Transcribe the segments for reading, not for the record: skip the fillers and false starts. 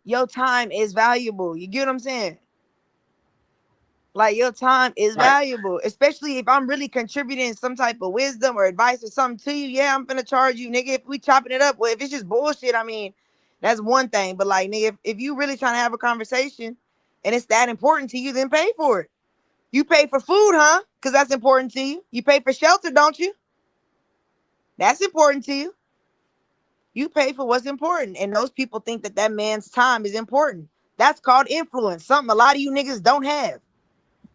your time is valuable. You get what I'm saying? Like your time is Right. valuable, especially if I'm really contributing some type of wisdom or advice or something to you. Yeah, I'm gonna charge you, nigga. If we chopping it up, well, if it's just bullshit, I mean, that's one thing. But like, nigga, if you really trying to have a conversation and it's that important to you, then pay for it. You pay for food, huh? Because that's important to you. You pay for shelter, don't you? That's important to you. You pay for what's important, and those people think that that man's time is important. That's called influence. Something a lot of you niggas don't have.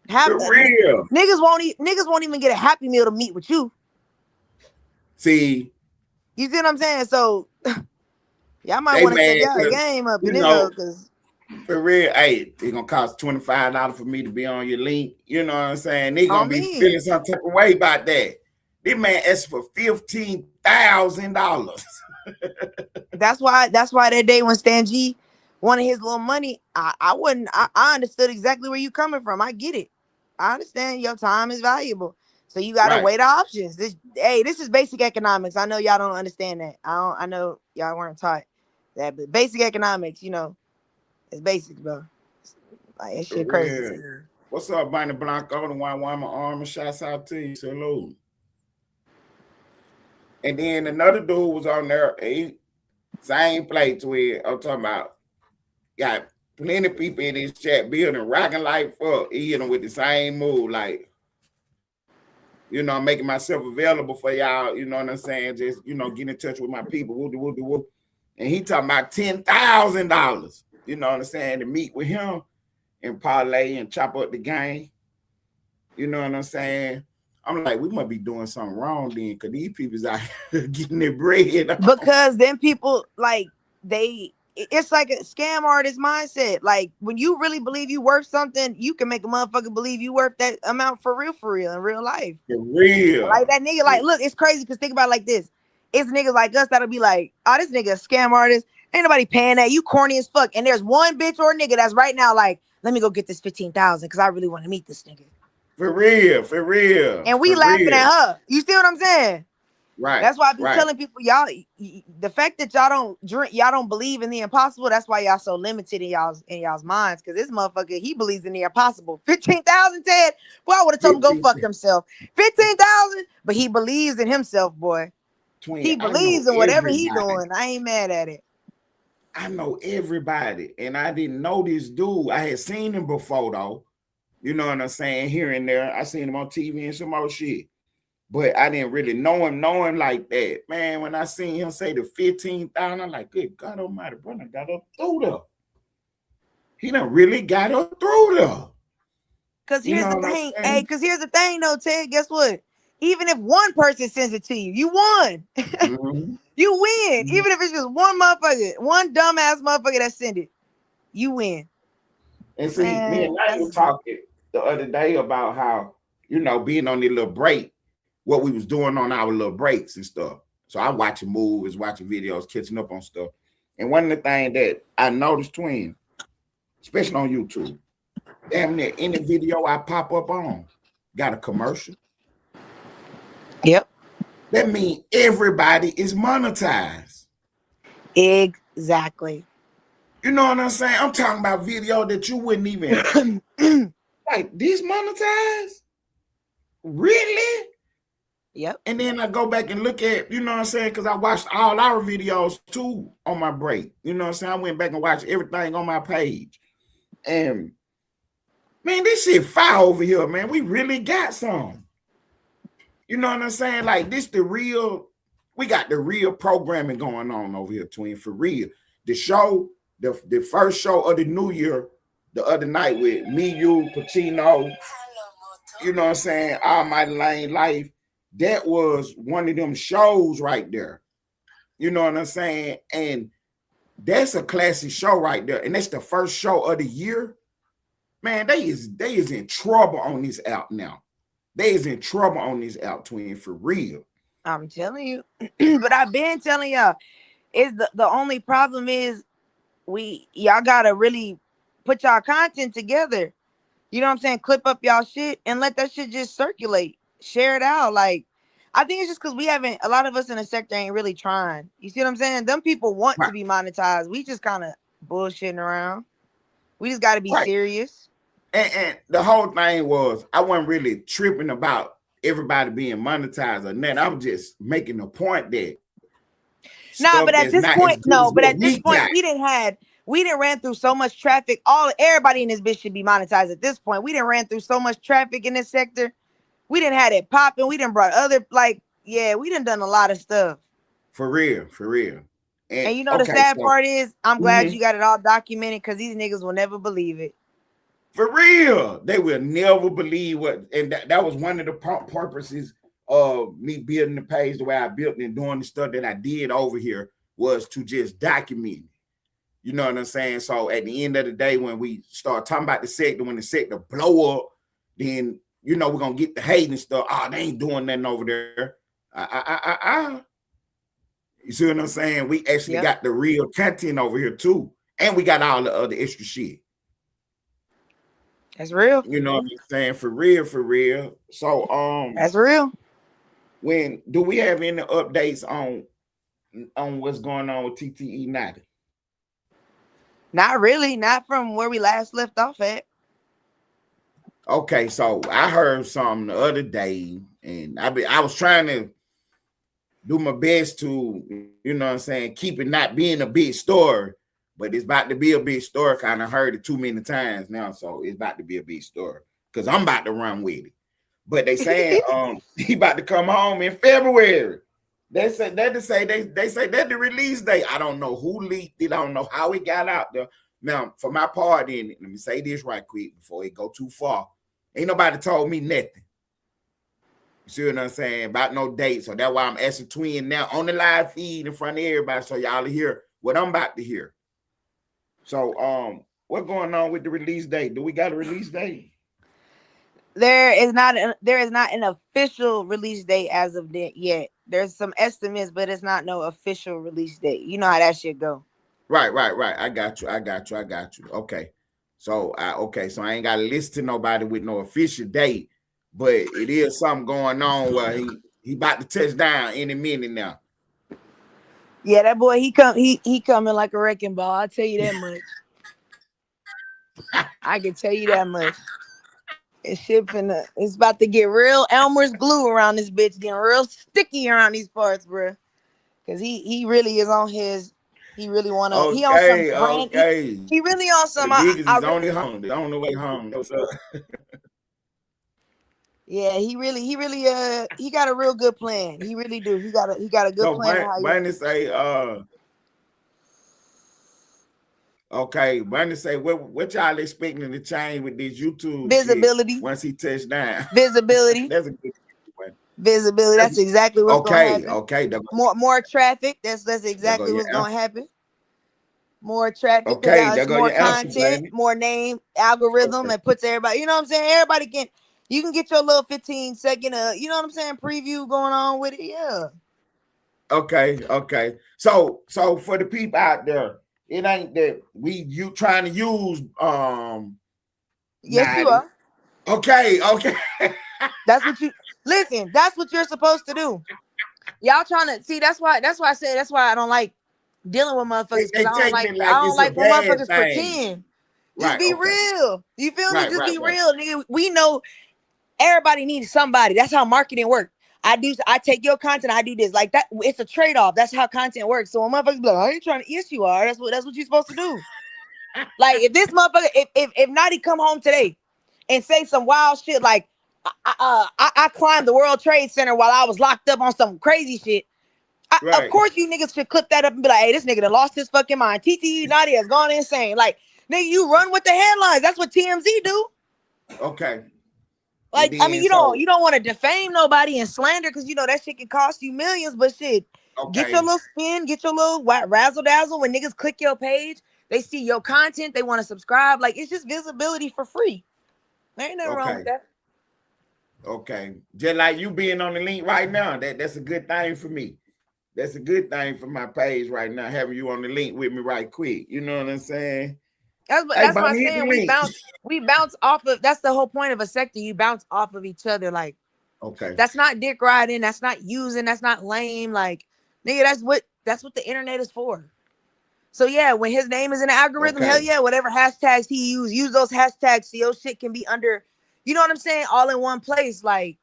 Have For real. niggas won't even get a happy meal to meet with you. See, You see what I'm saying? So y'all might they want to step mad y'all because, game up in you this hoe, know, cause for real, hey, it's gonna cost $25 for me to be on your link. You know what I'm saying? They gonna on be me. feeling some type of way about that. This man asked for $15,000. That's why that day when Stan G wanted his little money, I wouldn't I understood exactly where you coming from. I get it. I understand your time is valuable. So you gotta Right. weigh the options. This is basic economics. I know y'all don't understand that. I know y'all weren't taught that, but basic economics, it's basic, bro. Like that For shit crazy to real. me. What's up, Bunny Blanco? The one my arm and shouts out to you. Salute. And then another dude was on there. He same place where I'm talking about. Got plenty of people in this chat building, rocking like fuck. He hit them with the same move, like, I'm making myself available for y'all. You know what I'm saying? Just get in touch with my people. Woo, woo, woo. And he talking about $10,000. You know what I'm saying? To meet with him and parlay and chop up the game. You know what I'm saying? I'm like, we must be doing something wrong then, because these people's out here getting their bread. Because then people like it's like a scam artist mindset. Like when you really believe you worth something, you can make a motherfucker believe you worth that amount for real in real life. For real. Like that nigga, like, look, it's crazy because think about it like this. It's niggas like us that'll be like, oh, this nigga a scam artist. Ain't nobody paying that. You corny as fuck. And there's one bitch or nigga that's right now like, let me go get this 15,000 because I really want to meet this nigga. For real. For real. And we For laughing real. at her. You see what I'm saying? Right. That's why I be Right. telling people, y'all, the fact that y'all don't drink, y'all don't believe in the impossible. That's why y'all so limited in y'all's minds. Because this motherfucker, he believes in the impossible. 15,000, Ted. Boy, I would have told him go 15, fuck himself. 15,000, but he believes in himself, boy. twin. He believes in whatever he doing. I ain't mad at it. I know everybody. And I didn't know this dude. I had seen him before though. You know what I'm saying? Here and there. I seen him on TV and some other shit. But I didn't really know him like that. Man, when I seen him say the 15,000, I'm like, good God almighty, brother, got up through there. He done really got up through there. Cause You here's know the what I'm thing. Hey, saying? cause here's the thing though, Ted. Guess what? Even if one person sends it to you, you won. Mm-hmm. You win. Even if it's just one motherfucker, one dumbass motherfucker that send it, you win. And see, me Man, and I was that's talking the other day about how, being on the little break, what we was doing on our little breaks and stuff. So I watching movies, watching videos, catching up on stuff. And one of the things that I noticed, twin, especially on YouTube, damn near any video I pop up on got a commercial. yep. That means everybody is monetized. Exactly. You know what I'm saying? I'm talking about video that you wouldn't even like. This monetized? Really? Yep. And then I go back and look at, you know what I'm saying? Because I watched all our videos too on my break. You know what I'm saying? I went back and watched everything on my page. And man, this shit fire over here, man. We really got some. You know what I'm saying? Like this we got the real programming going on over here, twin, for real. The show, the first show of the new year, the other night with me, you, Pacino, you know what I'm saying? Almighty Lane Life. That was one of them shows right there. You know what I'm saying? And that's a classic show right there. And that's the first show of the year. Man, they is in trouble on this app now. They is in trouble on this app, twin, for real. I'm telling you. But I've been telling y'all, is the only problem is y'all gotta really put y'all content together. You know what I'm saying? Clip up y'all shit and let that shit just circulate. Share it out. Like, I think it's just because we haven't, a lot of us in the sector ain't really trying. You see what I'm saying? Them people want Right. to be monetized. We just kind of bullshitting around. We just got to be Right. serious. And the whole thing was I wasn't really tripping about everybody being monetized or nothing. I was just making the point that Nah, stuff but that's at this not as point, good as no. But what at this we point, got. we didn't ran through so much traffic. Everybody in this bitch should be monetized at this point. We didn't ran through so much traffic in this sector. We didn't have it popping. We didn't brought other we done a lot of stuff. For real, for real. And And you know the okay, sad so part is, I'm glad mhm, you got it all documented because these niggas will never believe it. for real, they will never believe what. And that was one of the purposes of me building the page the way I built it and doing the stuff that I did over here was to just document it. You know what I'm saying? So at the end of the day, when we start talking about the sector, when the sector blow up, then you know we're gonna get the hate and stuff. Oh, they ain't doing nothing over there. You see what I'm saying? We actually Yep, got the real content over here too, and we got all the other extra shit. that's real. You know what I'm saying? For real, for real. So That's real. when do we have any updates on what's going on with TTE 90? Not really. Not from where we last left off at. Okay, so I heard something the other day, and I was trying to do my best to, you know what I'm saying, keep it not being a big story, but it's about to be a big story. Kind of heard it too many times now, so it's about to be a big story because I'm about to run with it. But they saying he about to come home in February. They say that they say that the release date. I don't know who leaked it. I don't know how it got out there. Now, for my part in it, let me say this right quick before it go too far. Ain't nobody told me nothing. You see what I'm saying? About no date. So that's why I'm asking Twin now on the live feed in front of everybody so y'all hear what I'm about to hear. So what's going on with the release date? Do we got a release date? There is not an official release date as of yet. There's some estimates, but it's not no official release date. You know how that shit go. Right. I got you. Okay. So so I ain't got to listen to nobody with no official date, but it is something going on where he about to touch down any minute now. Yeah, that boy, he coming like a wrecking ball. I'll tell you that much. I can tell you that much. It's about to get real Elmer's glue around this bitch, getting real sticky around these parts, bro. Cause he really is on his. He really he on some brand. Okay. He really on The some. niggas is only home. The only way home. What's up? Yeah, he got a real good plan. He really do. He got a good So plan of how you. Bunny say okay, Bunny say what y'all expecting to change with this YouTube shit Visibility. once he touched down? Visibility. That's a good one. Visibility. That's exactly what's gonna happen. Okay. More traffic. That's There go exactly your what's gonna answer. happen. More traffic because Okay, there it's go more your answer, content, Bunny. more name algorithm Okay. that puts everybody. You know what I'm saying? Everybody can. You can get your little 15-second. You know what I'm saying? Preview going on with it. Yeah. Okay. So for the people out there, it ain't that you trying to use Yes, you 90. are. Okay. That's what you listen. That's what you're supposed to do. Y'all trying to see. That's why I said. That's why I don't like dealing with motherfuckers because They taking it like I don't it's a like when bad motherfuckers thing. pretend. Just Right, be okay. real. You feel me? Just be Right. real, nigga. We know everybody needs somebody. That's how marketing works. I take your content, I do this. Like that, it's a trade-off. That's how content works. So when motherfuckers be like, I ain't trying to, yes, you are. That's what you're supposed to do. Like if this motherfucker, if Naughty come home today and say some wild shit like I climbed the World Trade Center while I was locked up on some crazy shit. Of Right. course, you niggas should clip that up and be like, "Hey, this nigga done lost his fucking mind." TTE Naughty has gone insane. Like, nigga, you run with the headlines. That's what TMZ do. Okay. And Like, I mean, then so you don't want to defame nobody and slander because you know that shit can cost you millions. But shit, get your okay. little spin, get your little razzle dazzle. When niggas click your page, they see your content, they want to subscribe. Like, it's just visibility for free. There ain't nothing wrong with Okay. that. Okay. Just like you being on the link right now, that's a good thing for me. That's a good thing for my page right now, having you on the link with me right quick. You know what I'm saying? Hey, That's why I'm Bunny, hit the saying link. we bounce off of. That's the whole point of a sector. You bounce off of each other. Like, Okay. that's not dick riding. That's not using. That's not lame. Like, nigga, that's what the internet is for. So yeah, when his name is in the algorithm, hell Okay. yeah, whatever hashtags he use those hashtags so your shit can be under, you know what I'm saying, all in one place. Like,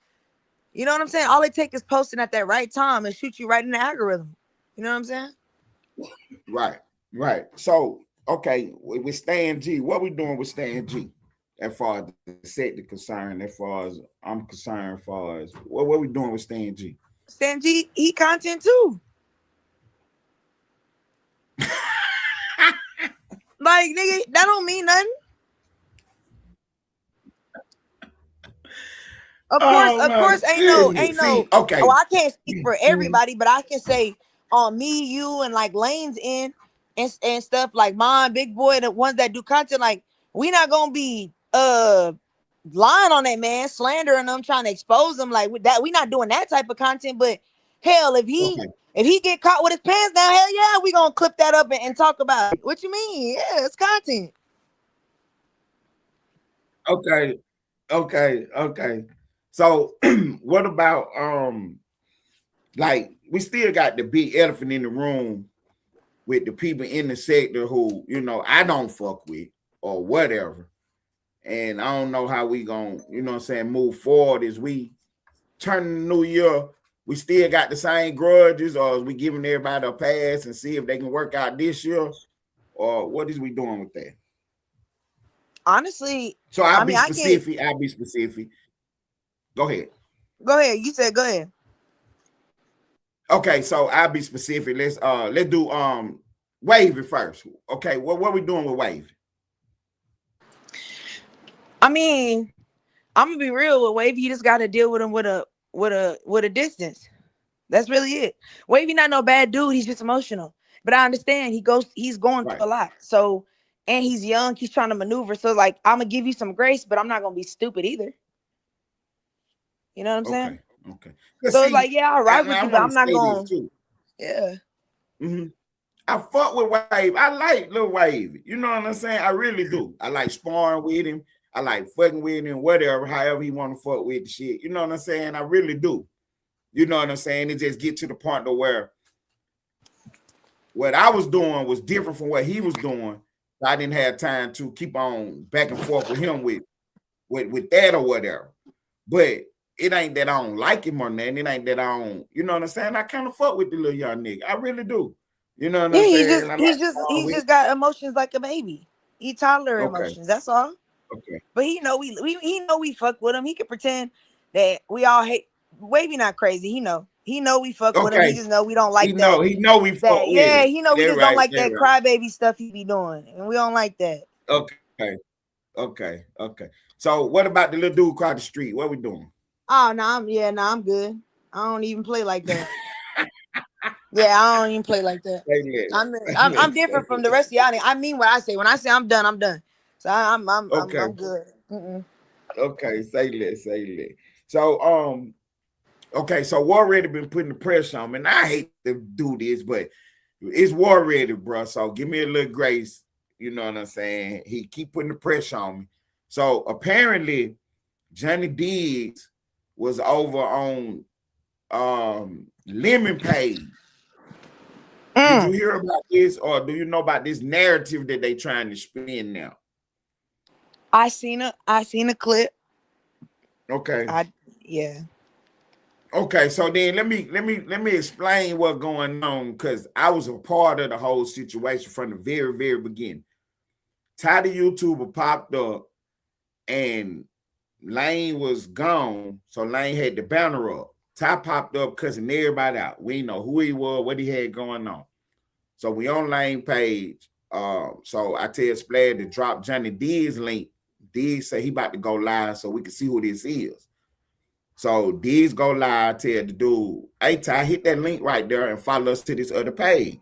you know what I'm saying? All it takes is posting at that right time and shoot you right in the algorithm. You know what I'm saying? Right. Right. So okay, with Stan G, what we doing with Stan G? As far as the sector concerned, as far as I'm concerned, as far as what we doing with Stan G? Stan G, he content too. Like, nigga, that don't mean nothing. Oh Of my course, ain't goodness. no. See, okay. Oh, I can't speak for everybody, but I can say on me, you, and like Lane's in and stuff like mine, Big Boy, the ones that do content. Like, we not gonna be lying on that man, slandering them, trying to expose them like with that. We not doing that type of content. But hell, Okay. if he get caught with his pants down, hell yeah, we gonna clip that up and talk about it. What you mean? Yeah, it's content. Okay. Okay. Okay. So what about like we still got the big elephant in the room with the people in the sector who, I don't fuck with or whatever. And I don't know how we gonna, move forward as we turn the new year. We still got the same grudges, or is we giving everybody a pass and see if they can work out this year, or what is we doing with that? Honestly, So I mean, I can't. I'll be specific. Go ahead. Go ahead. You said go ahead. Okay, so I'll be specific. Let's do Wavy first. Okay, what we doing with Wavy? I mean, I'm gonna be real with Wavy. You just got to deal with him with a distance. That's really it. Wavy not no bad dude. He's just emotional. But I understand he's going Right. through a lot. So, and he's young. He's trying to maneuver. So like, I'm gonna give you some grace, but I'm not gonna be stupid either. You know what I'm saying? Okay. Okay. So it's See, like, yeah, I'll ride with I you, but want I'm to not say this going. too. Yeah. Mm-hmm. I fuck with Wave. I like Lil Wave. You know what I'm saying? I really do. I like sparring with him. I like fucking with him, whatever, however he want to fuck with the shit. You know what I'm saying? I really do. You know what I'm saying? It just get to the point to where what I was doing was different from what he was doing. I didn't have time to keep on back and forth with him with that or whatever. But it ain't that I don't like him or nothing. It ain't that I don't, you know what I'm saying? I kind of fuck with the little young nigga. I really do. You know what Yeah, I'm saying? I like he's just got emotions like a baby. He toddler okay. emotions. That's all. Okay. But he know he know we fuck with him. He can pretend that we all hate. Wavy not crazy. He know we fuck with him. He Okay. just know we don't like He know we fuck that. with Yeah, him. he know we That just don't right. like That that right. crybaby stuff he be doing, and we don't like that. Okay. Okay. Okay. So what about the little dude across the street? What we doing? Oh no, I'm good. I don't even play like that. Yeah, I don't even play like that. Say less. I'm different from the rest of y'all. I mean what I say. When I say I'm done, I'm done. So Okay. I'm good. Mm-mm. Okay. Say less. Say less. So okay, so War Ready been putting the pressure on me. And I hate to do this, but it's War Ready, bro. So give me a little grace. You know what I'm saying? He keep putting the pressure on me. So apparently, Johnny Diggs was over on Lemon Page. Did you hear about this, or do you know about this narrative that they trying to spin now? I seen a clip. Okay. Yeah. Okay, so then let me explain what's going on, because I was a part of the whole situation from the very, very beginning. Ty the YouTuber popped up and Lane was gone, so Lane had the banner up. Ty popped up cussing everybody out. We didn't know who he was, what he had going on. So we on Lane page. So I tell Splash to drop Johnny D's link. D say he about to go live so we can see who this is. So D's go live, tell the dude, hey Ty, hit that link right there and follow us to this other page.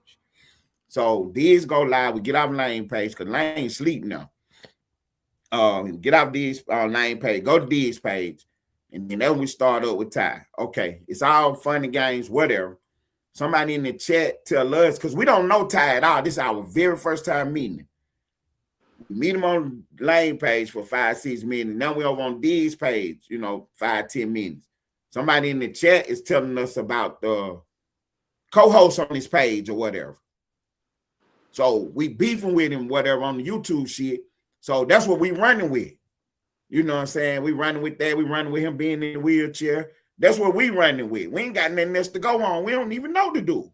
So D's go live. We get off Lane page because Lane sleep now. Get off D's Lane page, go to D's page, and then we start up with Ty. Okay, it's all fun and games, whatever. Somebody in the chat tell us, because we don't know Ty at all. This is our very first time meeting him. We meet him on Lane page for 5-6 minutes. Now we over on D's page, 5-10 minutes. Somebody in the chat is telling us about the co-host on this page or whatever. So we beefing with him, whatever, on the YouTube shit. So that's what we running with. You know what I'm saying? We running with that. We running with him being in the wheelchair. That's what we running with. We ain't got nothing else to go on. We don't even know to do.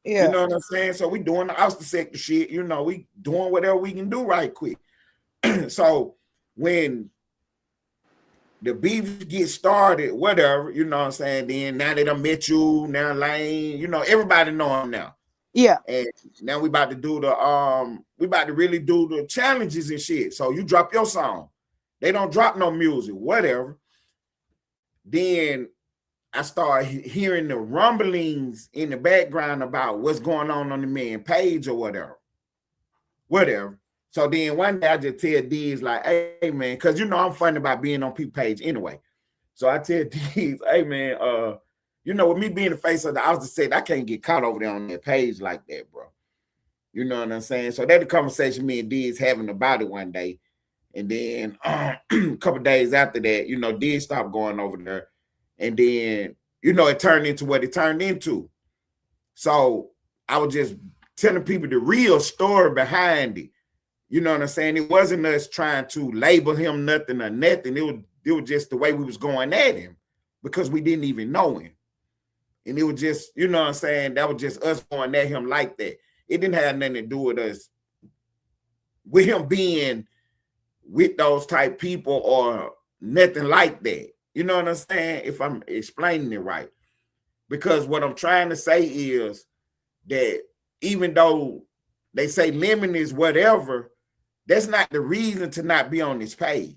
You know what I'm saying? So we doing the ouster sector shit. You know, we doing whatever we can do right quick. So when the beef get started, whatever, you know what I'm saying? Then now that I met you, now Lane, you know, everybody know him now. Yeah. And now we about to do the we about to really do the challenges and shit. So you drop your song. They don't drop no music, whatever. Then I started hearing the rumblings in the background about what's going on the man page or whatever. Whatever. So then one day I just tell D's like, hey man, because you know I'm funny about being on people's page anyway. So I tell D's, hey man, you know, with me being the face of the outer set, I can't get caught over there on that page like that, bro. You know what I'm saying? So that's the conversation me and D's having about it one day. And then a couple days after that, you know, D stopped going over there. And then, you know, it turned into what it turned into. So I was just telling people the real story behind it. You know what I'm saying? It wasn't us trying to label him nothing or nothing. It was just the way we was going at him because we didn't even know him. And it was just, you know what I'm saying? That was just us going at him like that. It didn't have nothing to do with us, with him being with those type people or nothing like that. You know what I'm saying? If I'm explaining it right. Because what I'm trying to say is that even though they say Lemon is whatever, that's not the reason to not be on this page.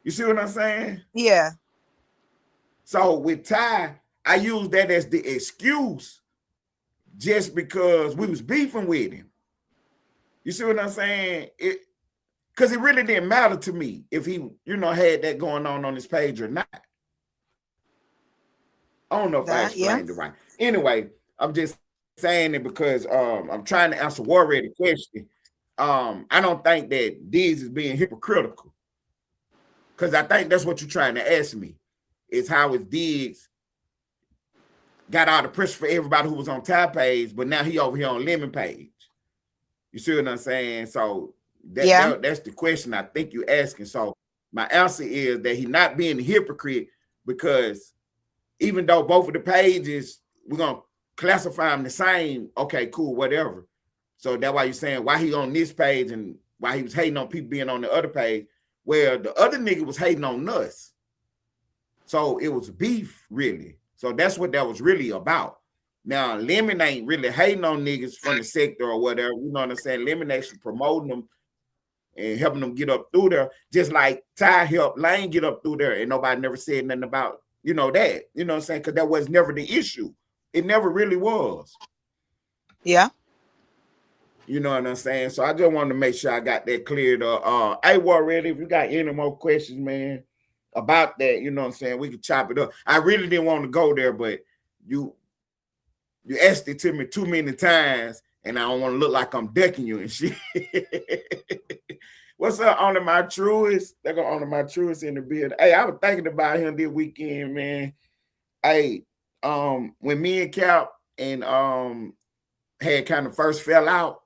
You see what I'm saying? Yeah. So with Ty, I use that as the excuse just because we was beefing with him. You see what I'm saying? Because it really didn't matter to me if he, you know, had that going on his page or not. I don't know if I explained it right. Anyway, I'm just saying it because I'm trying to answer Warrior the question. I don't think that Diggs is being hypocritical. Because I think that's what you're trying to ask me. Is how is Diggs got all the pressure for everybody who was on Ty page, but now he over here on Lemon page. You see what I'm saying? So that's the question I think you're asking. So my answer is that he's not being a hypocrite because even though both of the pages, we're going to classify them the same. Okay, cool, whatever. So that's why you're saying why he on this page and why he was hating on people being on the other page, where the other nigga was hating on us. So it was beef, really. So that's what that was really about. Now, Lemon ain't really hating on niggas from the sector or whatever. You know what I'm saying? Lemon actually promoting them and helping them get up through there, just like Ty helped Lane get up through there, and nobody never said nothing about, you know, that. You know what I'm saying? Because that was never the issue. It never really was. Yeah. You know what I'm saying? So I just wanted to make sure I got that cleared up. Hey, Warrior, if you got any more questions, man, about that, you know what I'm saying, we could chop it up. I really didn't want to go there, but you asked it to me too many times, and I don't want to look like I'm ducking you and shit. What's up, Honor My Truest? They're going to honor my Truest in the building. Hey, I was thinking about him this weekend, man. Hey, when me and Cap and had kind of first fell out,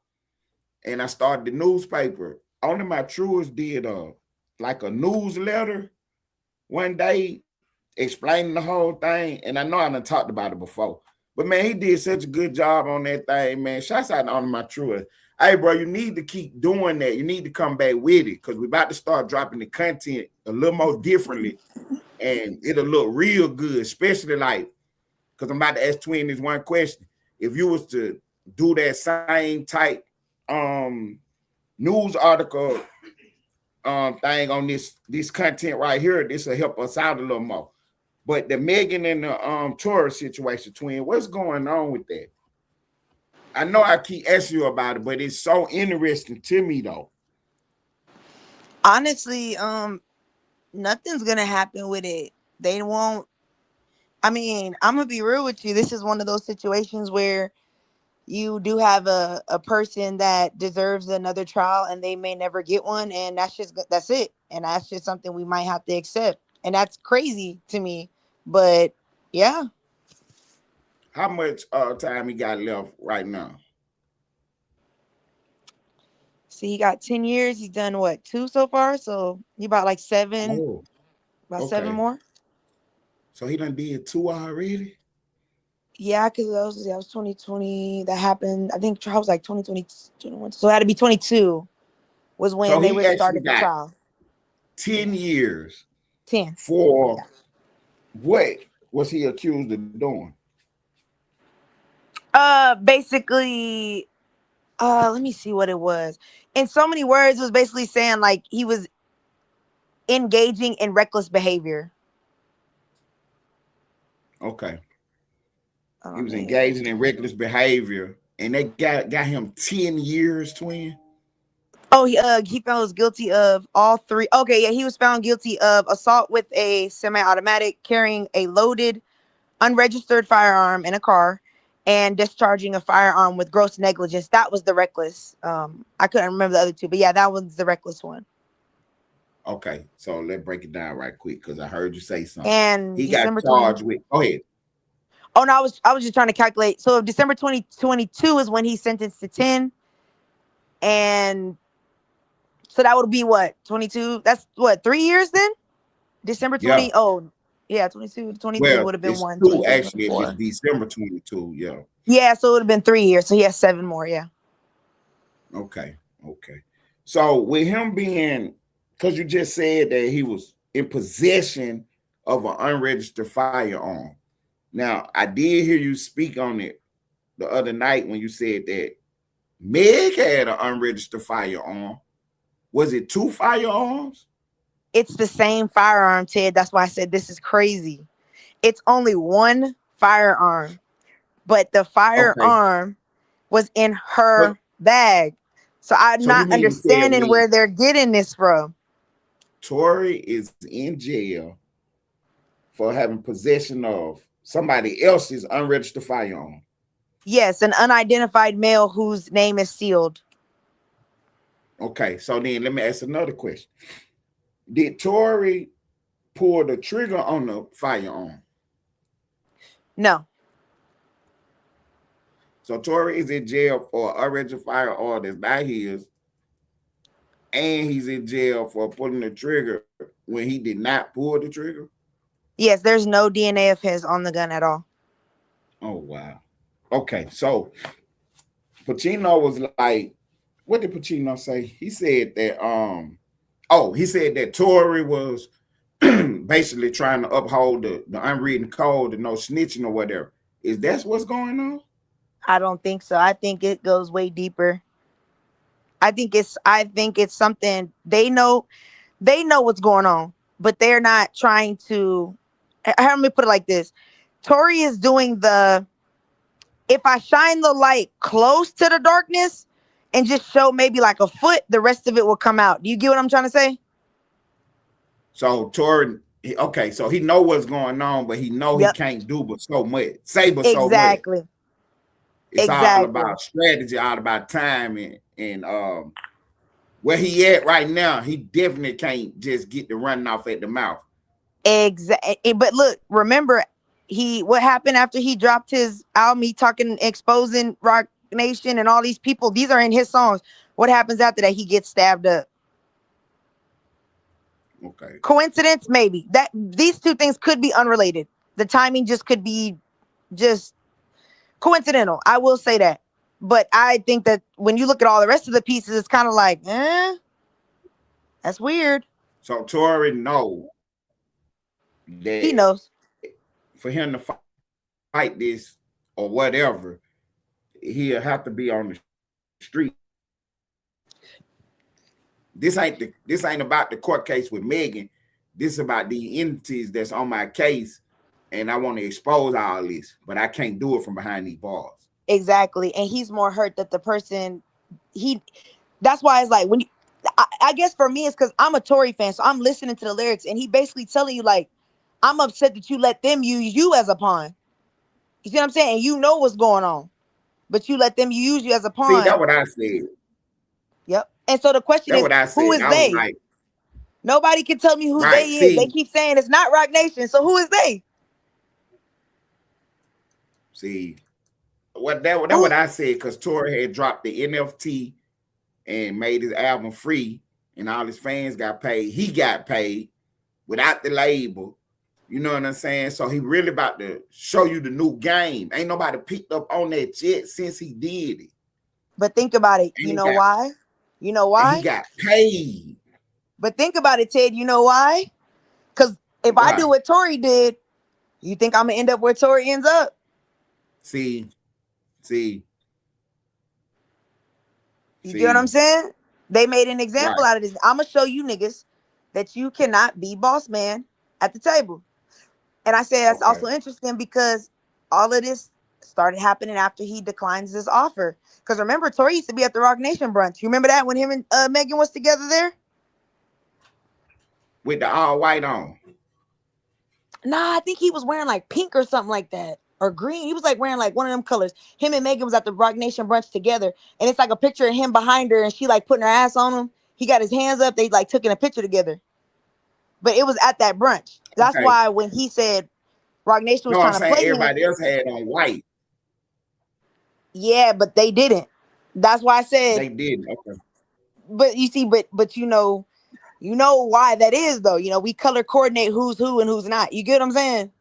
and I started the newspaper, Honor My Truest did like a newsletter one day explaining the whole thing. And I know I done talked about it before. But, man, he did such a good job on that thing, man. Shouts out to Honor My Truest. Hey, bro, you need to keep doing that. You need to come back with it because we're about to start dropping the content a little more differently. And it'll look real good, especially like, because I'm about to ask Twin this one question. If you was to do that same type news article thing on this content right here, this will help us out a little more. But the Megan and the Taurus situation, Twin, what's going on with that? I know I keep asking you about it, but it's so interesting to me, though. Honestly, nothing's gonna happen with it. They won't. I mean, I'm gonna be real with you. This is one of those situations where you do have a person that deserves another trial and they may never get one, and that's it. And that's just something we might have to accept. And that's crazy to me. But yeah. How much time he got left right now? See, he got 10 years. He's done what, 2 so far? So he about like Oh, about 7 okay. more. So he done did 2 already. Yeah, because that was 2020. That happened. I think trial was like 2020, 21. So it had to be 22 was when So they he really actually started the got trial. 10 years 10. for Yeah. what was he accused of doing? Basically, let me see what it was. In so many words, it was basically saying like he was engaging in reckless behavior. Okay. He Let was me engaging in reckless behavior, and they got him 10 years, twin. Oh, he found was guilty of all three. Okay, yeah, he was found guilty of assault with a semi-automatic, carrying a loaded, unregistered firearm in a car, and discharging a firearm with gross negligence. That was the reckless. I couldn't remember the other two, but yeah, that was the reckless one. Okay, so let's break it down right quick because I heard you say something. And He got December 20. charged with. Go ahead. Oh no, I was just trying to calculate. So December 2022 is when he's sentenced to 10, and so that would be what, 22. That's what, 3 years then. December Yeah. 20. Oh, yeah, 22 to 23 Well, would have been it's one, two 23, actually. If it's 24. December 22, yeah. Yeah, so it would have been 3 years. So he has 7 more. Yeah. Okay. Okay. So with him being, because you just said that he was in possession of an unregistered firearm. Now, I did hear you speak on it the other night when you said that Meg had an unregistered firearm. Was it 2 firearms? It's the same firearm, Ted. That's why I said this is crazy. It's only one firearm, but the Okay. firearm was in But her bag. So I'm so you not mean to say understanding when where they're getting this from. Tory is in jail for having possession of somebody else's unregistered firearm? Yes, an unidentified male whose name is sealed. Okay, so then let me ask another question. Did Tory pull the trigger on the firearm? No. So Tory is in jail for unregistered firearm that's not his, and he's in jail for pulling the trigger when he did not pull the trigger. Yes, there's no DNA of his on the gun at all. Oh wow. Okay, so Pacino was like, what did Pacino say? He said that he said that Tory was basically trying to uphold the unwritten code and no snitching or whatever. Is that what's going on? I don't think so. I think it goes way deeper. I think it's something they know what's going on, but they're not trying to. Let me put it like this: Tori is doing the, if I shine the light close to the darkness and just show maybe like a foot, the rest of it will come out. Do you get what I'm trying to say? So Tory, okay, so he know what's going on, but he know he Yep. can't do but so much, say but so much. Exactly. It's all Exactly. about strategy, all about time, and where he at right now, he definitely can't just get the running off at the mouth. Exactly. But look, remember, what happened after he dropped his album? He talking, exposing Rock Nation and all these people. These are in his songs. What happens after that? He gets stabbed up. Okay. Coincidence? Maybe. That these two things could be unrelated. The timing just could be just coincidental. I will say that. But I think that when you look at all the rest of the pieces, it's kind of like, that's weird. So Tory know that He knows. for him to fight this or whatever, he'll have to be on the street. This ain't about the court case with Megan. This is about the entities that's on my case, and I want to expose all this, but I can't do it from behind these bars. Exactly. And he's more hurt that the person he that's why it's like when you I guess for me it's because I'm a Tory fan, so I'm listening to the lyrics and he basically telling you like, I'm upset that you let them use you as a pawn. You see what I'm saying? And you know what's going on, but you let them use you as a See, that's pawn. what I said. Yep. And so the question That's is, what I who said. is I was they? like, Nobody can tell me who they right, is. They see, keep saying it's not Rock Nation. So who is they? see, that what Who? I said, because Tory had dropped the NFT and made his album free, and all his fans got paid. He got paid without the label. You know what I'm saying? So he really about to show you the new game. Ain't nobody picked up on that yet since he did it. But think about it. And You know why? You know why? And he got paid. But think about it, Ted. You know why? Because if I do what Tory did, you think I'm gonna end up where Tory ends up? See. You get what I'm saying? They made an example out of this. I'm gonna show you niggas that you cannot be boss man at the table. And I say that's also interesting because all of this started happening after he declines this offer. Because remember, Tory used to be at the Rock Nation brunch. You remember that when him and Megan was together there? With the all white on. Nah, I think he was wearing like pink or something like that. Or green. He was like wearing like one of them colors. Him and Megan was at the Rock Nation brunch together. And it's like a picture of him behind her and she like putting her ass on him. He got his hands up. They like took in a picture together. But it was at that brunch. That's why when he said Rock Nation was trying to play everybody else had on white. Yeah, but they didn't. That's why I said they didn't. Okay. But you see, but you know why that is though. You know, we color coordinate who's who and who's not. You get what I'm saying?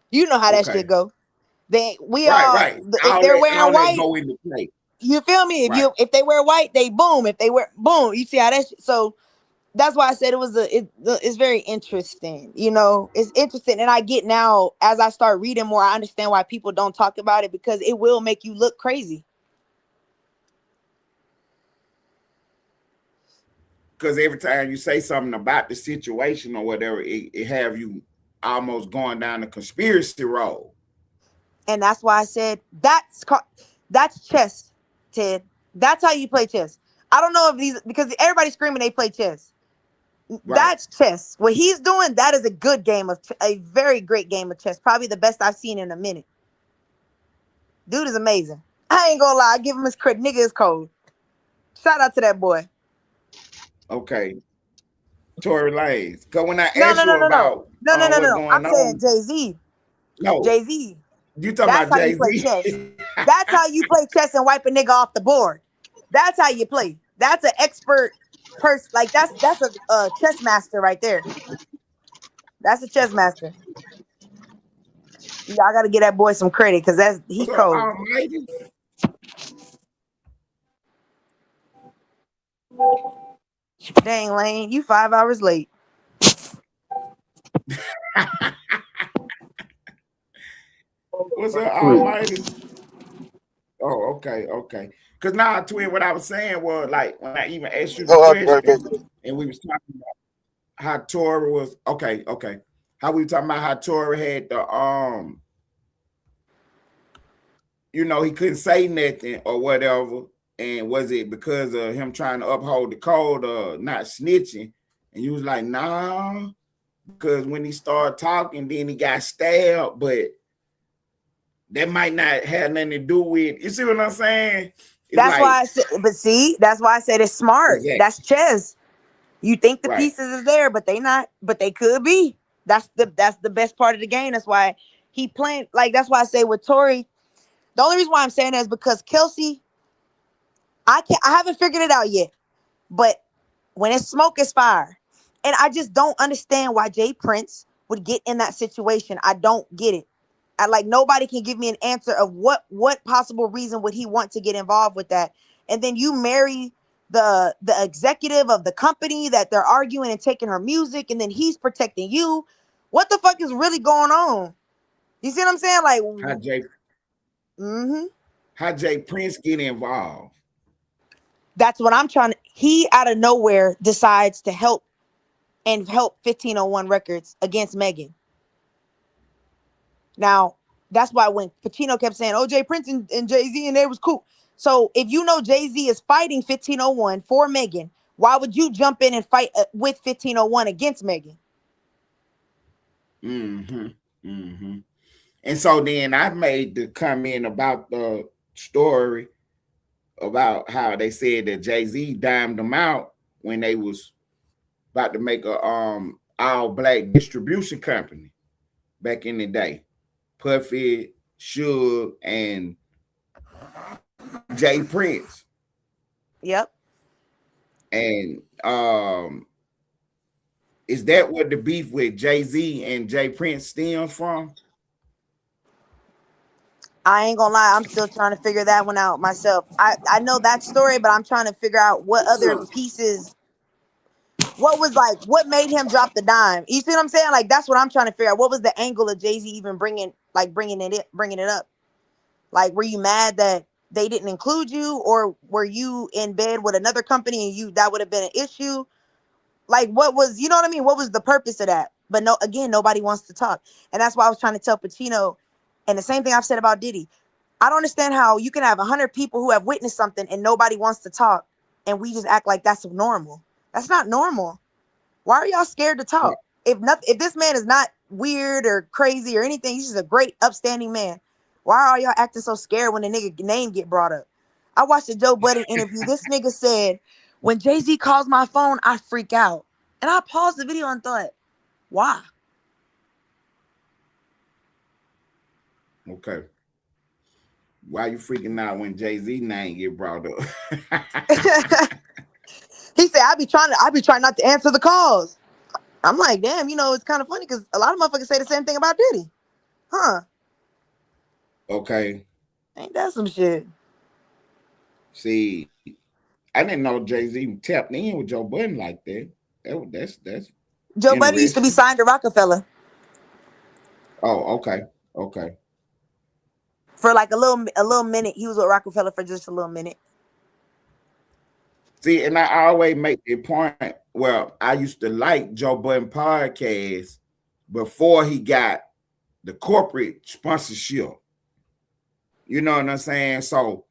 You know how that shit go. If they're wearing white, go into play. You feel me? If they wear white, they boom. If they wear boom, you see how that so that's why I said it's very interesting. You know, it's interesting. And I get now, as I start reading more, I understand why people don't talk about it because it will make you look crazy. Because every time you say something about the situation or whatever, it have you almost going down the conspiracy road. And that's why I said that's chess, Ted. That's how you play chess. I don't know if because everybody's screaming they play chess. Right. That's chess. What he's doing, that is a very great game of chess. Probably the best I've seen in a minute. Dude is amazing. I ain't gonna lie. I give him his credit. Nigga is cold. Shout out to that boy. Okay. Tory Lanez. Because when I asked you about no. I'm saying Jay-Z. No. Jay-Z. You talking about Jay-Z. That's how you play chess and wipe a nigga off the board. That's how you play. That's an expert person. Like that's a chess master right there. That's a chess master. Yeah, I gotta give that boy some credit because he cold. Dang, Lane, you 5 hours late. What's up, Almighty? Oh, okay. Because now, twin, what I was saying was like when I even asked you the question, and we was talking about how Tory was okay. How we talking about how Tory had the you know, he couldn't say nothing or whatever, and was it because of him trying to uphold the code or not snitching? And you was like, nah, because when he started talking, then he got stabbed, but that might not have nothing to do with, you see what I'm saying? That's why I said, that's why I said it's smart. Exactly. That's chess. You think the pieces is there, but they not, but they could be. That's the best part of the game. That's why he playing, like, that's why I say with Tory, the only reason why I'm saying that is because Kelsey, I haven't figured it out yet, but when it's smoke, it's fire. And I just don't understand why Jay Prince would get in that situation. I don't get it. Nobody can give me an answer of what possible reason would he want to get involved with that. And then you marry the executive of the company that they're arguing and taking her music, and then he's protecting you. What the fuck is really going on? You see what I'm saying? Like, how Jay Prince get involved? That's what I'm trying to. He out of nowhere decides to help 1501 Records against Megan. Now, that's why when Pacino kept saying, oh, Jay Prince and Jay-Z and they was cool. So if you know Jay-Z is fighting 1501 for Megan, why would you jump in and fight with 1501 against Megan? And so then I made the comment about the story about how they said that Jay-Z dimed them out when they was about to make a all-black distribution company back in the day. Puffy, Suge, and Jay Prince. Yep. And is that what the beef with Jay-Z and Jay Prince stems from? I ain't gonna lie, I'm still trying to figure that one out myself. I know that story, but I'm trying to figure out what other pieces, what was like, what made him drop the dime. You see what I'm saying? Like that's what I'm trying to figure out. What was the angle of Jay-Z even bringing it up? Like, were you mad that they didn't include you, or were you in bed with another company and you that would have been an issue? Like, what was, you know what I mean? What was the purpose of that? But no, again, nobody wants to talk, and that's why I was trying to tell Pacino, and the same thing I've said about Diddy. I don't understand how you can have 100 people who have witnessed something and nobody wants to talk, and we just act like that's normal. That's not normal. Why are y'all scared to talk? If this man is not weird or crazy or anything, he's just a great, upstanding man. Why are y'all acting so scared when the nigga name get brought up? I watched the Joe Budden interview. This nigga said, when Jay-Z calls my phone, I freak out. And I paused the video and thought, why? Okay. Why you freaking out when Jay-Z name get brought up? He said, I be trying not to answer the calls. I'm like, damn, it's kind of funny because a lot of motherfuckers say the same thing about Diddy. Huh. Okay. Ain't that some shit? See, I didn't know Jay-Z tapped in with Joe Budden like that. That's Joe Budden used to be signed to Rockefeller. Oh, okay. Okay. For like a little minute. He was with Rockefeller for just a little minute. See, and I always make the point. Well, I used to like Joe Budden podcast before he got the corporate sponsorship. You know what I'm saying? So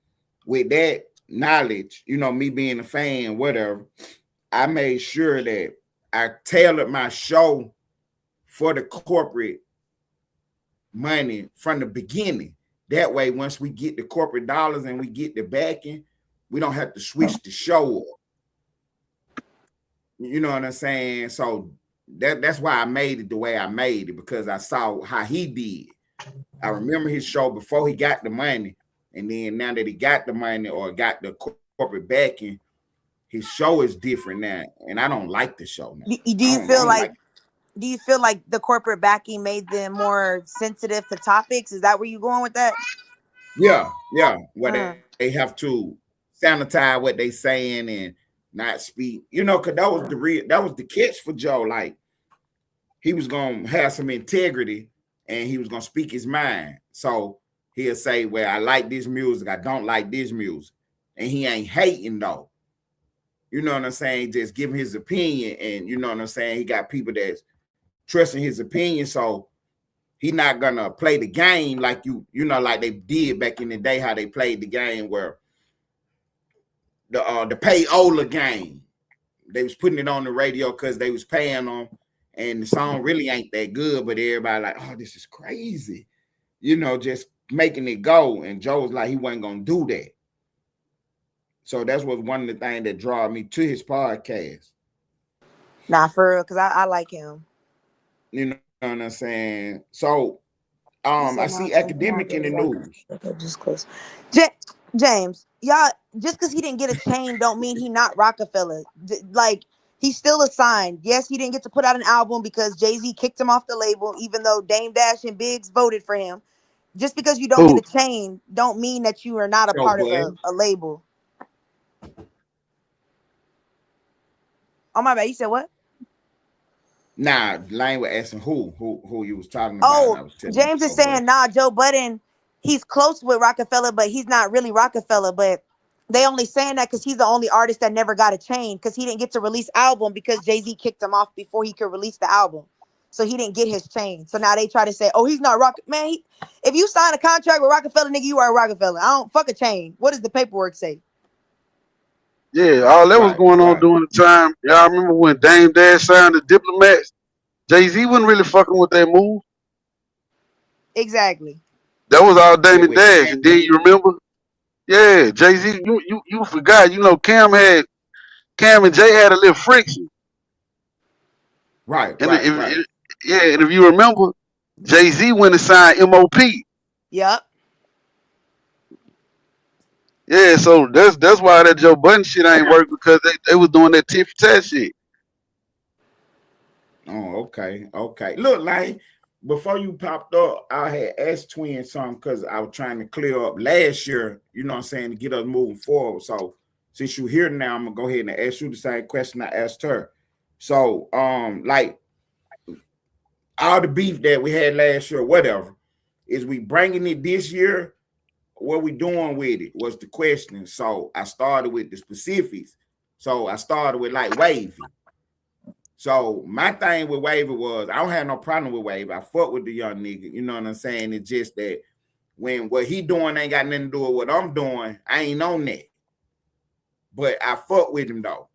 with that knowledge, me being a fan, whatever, I made sure that I tailored my show for the corporate money from the beginning. That way, once we get the corporate dollars and we get the backing, we don't have to switch the show up. You know what I'm saying? So that's why I made it the way I made it, because I saw how he did. I remember his show before he got the money, and then now that he got the money or got the corporate backing, his show is different now, and I don't like the show now. Do you feel like the corporate backing made them more sensitive to topics? Is that where you going with that? Yeah. Where they have to sanitize what they saying and not speak. Because that was the catch for Joe. Like, he was gonna have some integrity and he was gonna speak his mind. So he'll say, well, I like this music, I don't like this music. And he ain't hating though. You know what I'm saying? Just giving his opinion. And you know what I'm saying? He got people that's trusting his opinion. So he's not gonna play the game like like they did back in the day, how they played the game where the payola game. They was putting it on the radio because they was paying them, and the song really ain't that good, but everybody like, oh, this is crazy. Just making it go. And Joe was like, he wasn't gonna do that. So that's was one of the things that draw me to his podcast. Nah, for real, because I like him. You know what I'm saying? So I see Academic in the news. Just close. James, y'all, just because he didn't get a chain don't mean he not Rockefeller. Like, he's still assigned. Yes, he didn't get to put out an album because Jay-Z kicked him off the label, even though Dame Dash and Biggs voted for him. Just because you don't get a chain don't mean that you are not a part of a label. Oh, my bad. You said what? Nah, Lane was asking who you was talking about. Oh, James is saying, nah, Joe Budden, he's close with Rockefeller, but he's not really Rockefeller. But they only saying that because he's the only artist that never got a chain, because he didn't get to release album because Jay-Z kicked him off before he could release the album. So he didn't get his chain. So now they try to say, oh, he's not Man, if you sign a contract with Rockefeller, nigga, you are a Rockefeller. I don't fuck a chain. What does the paperwork say? Yeah, all that was going on during the time. Y'all remember when Dame Dash signed the Diplomats? Jay-Z wasn't really fucking with that move. Exactly. That was all Dame Dash. And then you remember? Yeah, Jay-Z, you forgot. Cam and Jay had a little friction. Right. And if you remember, Jay-Z went and signed MOP. Yep. Yeah, so that's why that Joe Budden shit ain't work because they was doing that tit for tat shit. Oh, okay, okay. Look, like before you popped up, I had asked Twin something because I was trying to clear up last year. You know what I'm saying, to get us moving forward. So since you're here now, I'm gonna go ahead and ask you the same question I asked her. So, like all the beef that we had last year, whatever, is we bringing it this year? What we doing with it was the question. So I started with the specifics. So I started with like Wavy. So my thing with Wavy was I don't have no problem with Wavy. I fuck with the young nigga. You know what I'm saying? It's just that when what he doing ain't got nothing to do with what I'm doing, I ain't on that. But I fuck with him though.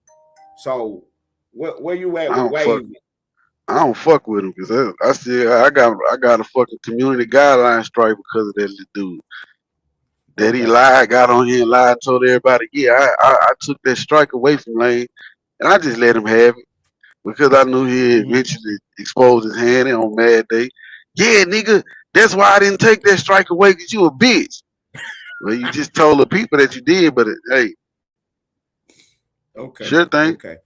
So where you at with Wavy? I don't fuck with him because I got a fucking community guideline strike because of that little dude. That he lied, got on here and lied, and told everybody, yeah, I took that strike away from Lane, and I just let him have it because I knew he eventually exposed his hand on Mad Day. Yeah, nigga, that's why I didn't take that strike away because you a bitch. Well, you just told the people that you did, but hey, okay, sure thing. Okay,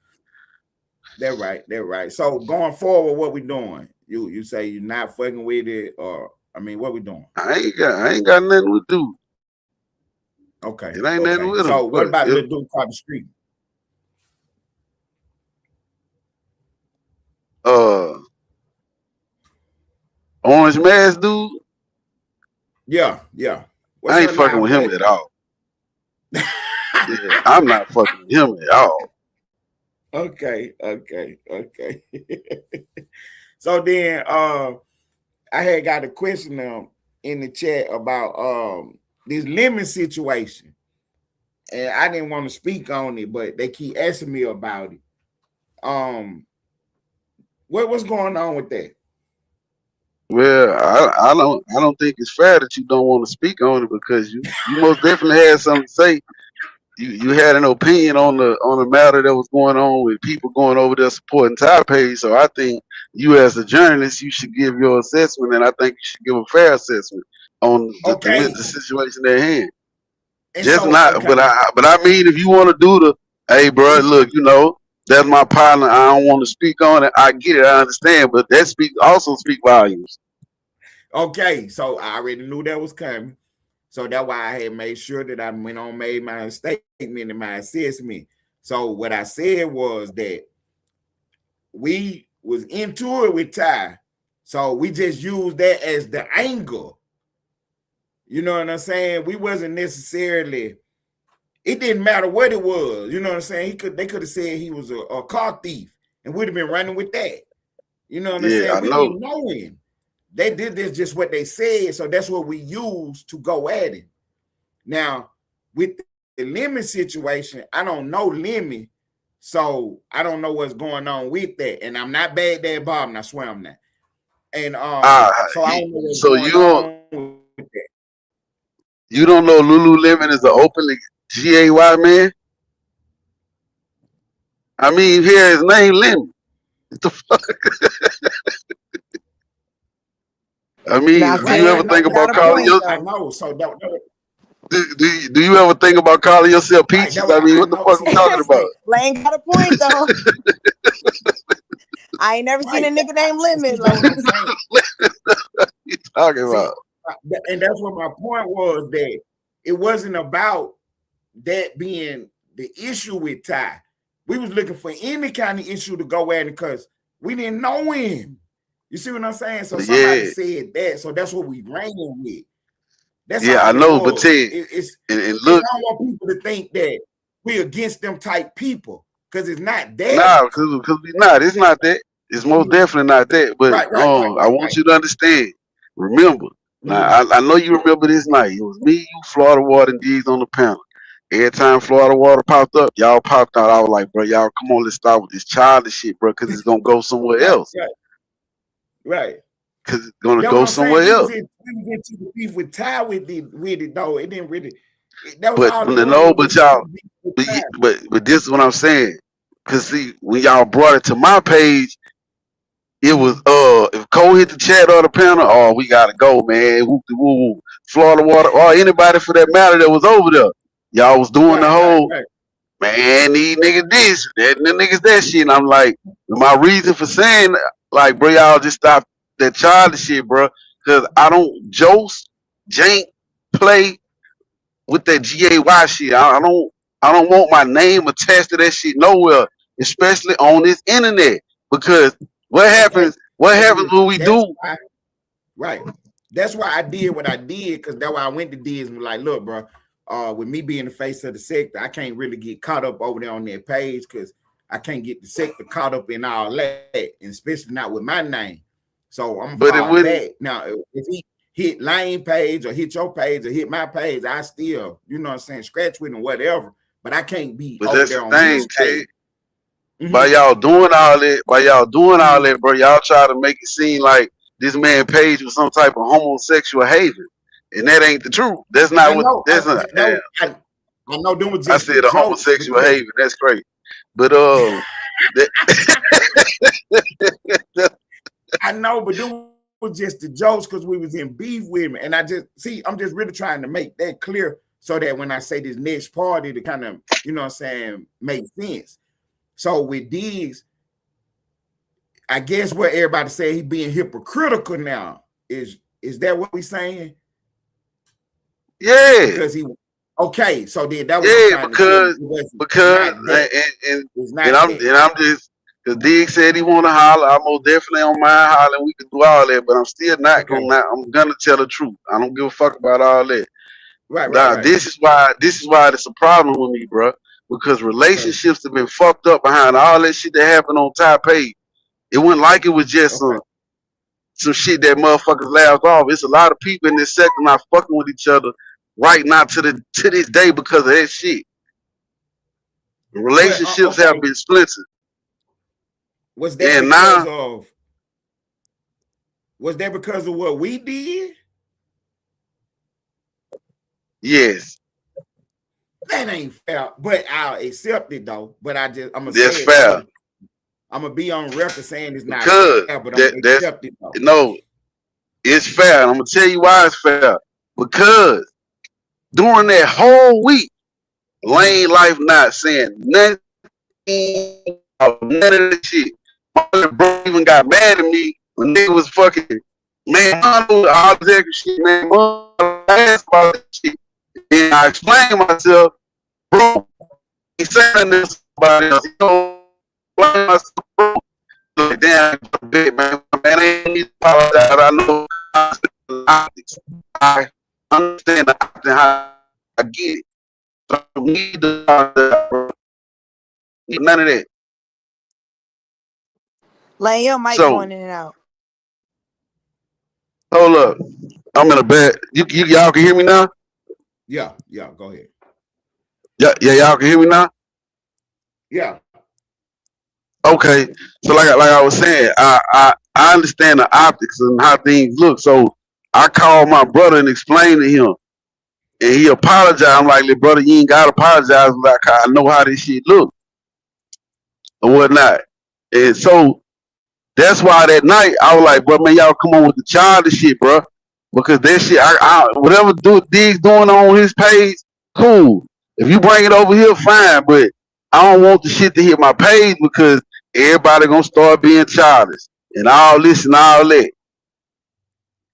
that's right, that's right. So going forward, what we doing? You say you're not fucking with it, or I mean, what we doing? I ain't got nothing to do. Okay, it ain't nothing with him. So what about the dude called the street? Orange Mask dude. Yeah. What's I ain't fucking with him at all. Yeah, I'm not fucking with him at all. Okay. So then I had got a question in the chat about this lemon situation. And I didn't want to speak on it, but they keep asking me about it. What's going on with that? Well, I don't think it's fair that you don't want to speak on it because you most definitely had something to say. You had an opinion on the matter that was going on with people going over there supporting Ty Page. So I think you as a journalist, you should give your assessment, and I think you should give a fair assessment on the situation at hand. And just so, not, but I mean, if you want to do hey, bro, look, that's my partner. I don't want to speak on it. I get it. I understand, but that also speak volumes. Okay, so I already knew that was coming. So that's why I had made sure that I went on, made my statement and my assessment. So what I said was that we was into it with Ty. So we just used that as the angle. You know what I'm saying? We wasn't necessarily, it didn't matter what it was. You know what I'm saying? They could have said he was a car thief and we'd have been running with that. You know what I'm saying? We didn't know him. They did this just what they said, so that's what we used to go at it. Now, with the Lemon situation, I don't know Lemon, so I don't know what's going on with that. And I'm not bad there, Bob, and I swear I'm not. And so I don't know what's going on with that. You don't know Lululemon is an openly GAY man? I mean, here his name Lemon. What the fuck? I mean, do you ever think about calling yourself? I know, so don't. Do you ever think about calling yourself Peaches? I mean, what the fuck are we talking about? Lane got a point though. I ain't never seen a nigga named Lemon. Like, what you talking about? And that's what my point was, that it wasn't about that being the issue with Ty. We was looking for any kind of issue to go at it because we didn't know him. You see what I'm saying? So somebody said that, so that's what we ran with. That's I know, but look, I don't want people to think that we're against them type people because it's not that. Nah, because we not. It's not that. It's most definitely not that. But I want you to understand. Remember, now I know you remember this night. It was me, you, Florida Water, and D's on the panel. Every time Florida Water popped up, y'all popped out. I was like, bro, y'all come on, let's start with this childish shit, bro, because it's gonna go somewhere else. Right. Because it's gonna go somewhere else. We was into the beef with Ty with it though. It didn't really. But this is what I'm saying. Cause see, when y'all brought it to my page, it was if Cole hit the chat or the panel, we gotta go, man. Woo, Florida Water or anybody for that matter that was over there. Y'all was doing the whole right. man, these niggas this, that, and the niggas that shit. And I'm like, my reason for saying, like, bro, y'all just stop that childish shit, bro. Because I don't jank, play with that GAY shit. I don't want my name attached to that shit nowhere, especially on this internet. Because what happens when we do? Right. That's why I did what I did, because that's why I went to Diz and was like, look, bro, with me being the face of the sector, I can't really get caught up over there on their page because I can't get the sector caught up in all that, and especially not with my name. So I'm far back. Now, if he hit Lane page or hit your page or hit my page, I still, you know what I'm saying, scratch with him, whatever. But I can't be over there on his page. By y'all doing all that, bro, y'all try to make it seem like this man page was some type of homosexual haven, and that ain't the truth. That's not what. That's not. I know them was just I said a homosexual haven. That's great, but I know, but them was just the jokes because we was in beef with me, and I'm just really trying to make that clear so that when I say this next party, to kind of, you know what I'm saying, make sense. So with Diggs, I guess what everybody say he being hypocritical now. Is that what we saying? Yeah. Because he okay. So then that was and I'm just because Diggs said he want to holler. I'm most definitely on mine hollering. We can do all that, but I'm still not I'm gonna tell the truth. I don't give a fuck about all that. Right. This is why it's a problem with me, bro. Because relationships have been fucked up behind all that shit that happened on Top Page. It wasn't like it was just some shit that motherfuckers laughed off. It's a lot of people in this sector not fucking with each other right now to this day because of that shit. Relationships have been splintered. Was that because of what we did? Yes. That ain't fair, but I'll accept it though. But I'm gonna say it's fair. I'm gonna be on record saying it's not fair, but I'm gonna accept it though. No, it's fair. I'm gonna tell you why it's fair. Because during that whole week, Lane Life not saying nothing about none of that shit. My bro even got mad at me when they was fucking, man, I know all this extra shit, man. Ask about that shit. And I explained myself, bro. He saying this about else. You know, explain myself, bro. Like, damn, man, I ain't need to apologize. I know I understand the optics, how I get it. So I don't need to apologize, bro. None of that. Lane, your mic going in and out. Hold up. I'm in a bed. Y'all can hear me now? Yeah, go ahead. Yeah, y'all can hear me now? Yeah. Okay. So like I was saying, I understand the optics and how things look. So I called my brother and explained to him. And he apologized. I'm like, brother, you ain't gotta apologize. Like, I know how this shit look or whatnot. And so that's why that night I was like, bro, man, y'all come on with the childish shit, bro. Because that shit, whatever Diggs doing on his page, cool. If you bring it over here, fine. But I don't want the shit to hit my page because everybody gonna start being childish and all this and all that,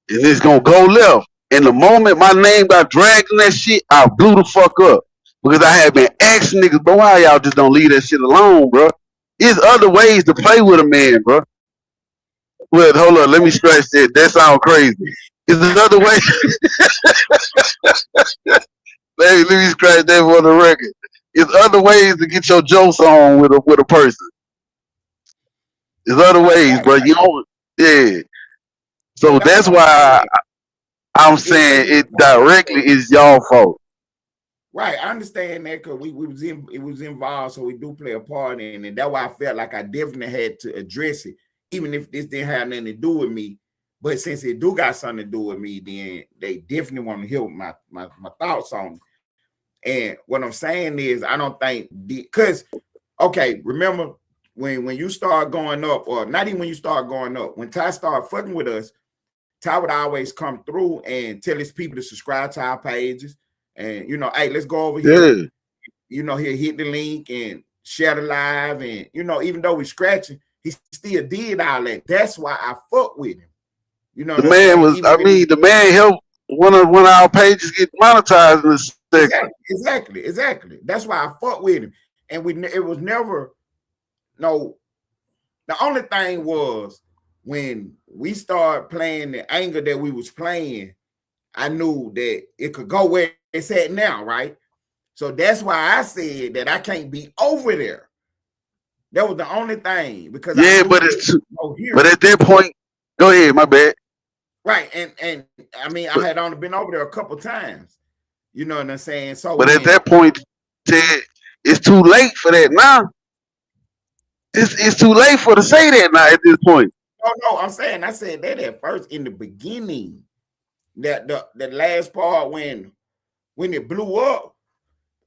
and it's gonna go left. And the moment my name got dragged in that shit, I blew the fuck up because I had been asking niggas, bro, why y'all just don't leave that shit alone, bro? There's other ways to play with a man, bro. Well, hold on, let me scratch that. That sounds crazy. Is another way. let me scratch that for the record. There's other ways to get your jokes on with a person. There's other ways, bro. You know, yeah. So that's why I'm saying it directly is y'all fault. Right, I understand that because it was involved, so we do play a part in it. That's why I felt like I definitely had to address it, even if this didn't have nothing to do with me. But since it do got something to do with me, then they definitely want to hear my thoughts on it. And what I'm saying is, I don't think because remember when you start going up, or not even when you start going up, when Ty started fucking with us, Ty would always come through and tell his people to subscribe to our pages and you know, hey, let's go over here. Yeah. You know, he'll hit the link and share the live, and you know, even though we scratching, he still did all that. That's why I fuck with him. You know, The man was. I mean, the man helped one of our pages get monetized in the second. Exactly. That's why I fuck with him, and it was never no. The only thing was when we started playing the angle that we was playing, I knew that it could go where it's at now, right? So that's why I said that I can't be over there. That was the only thing, because yeah, but it's but at that point, go ahead, my bad. Right, and I mean, I had only been over there a couple times. You know what I'm saying? So, but at that point, Ted, it's too late for that now. It's too late for to say that now at this point. No, I said that at first in the beginning. That the last part when it blew up,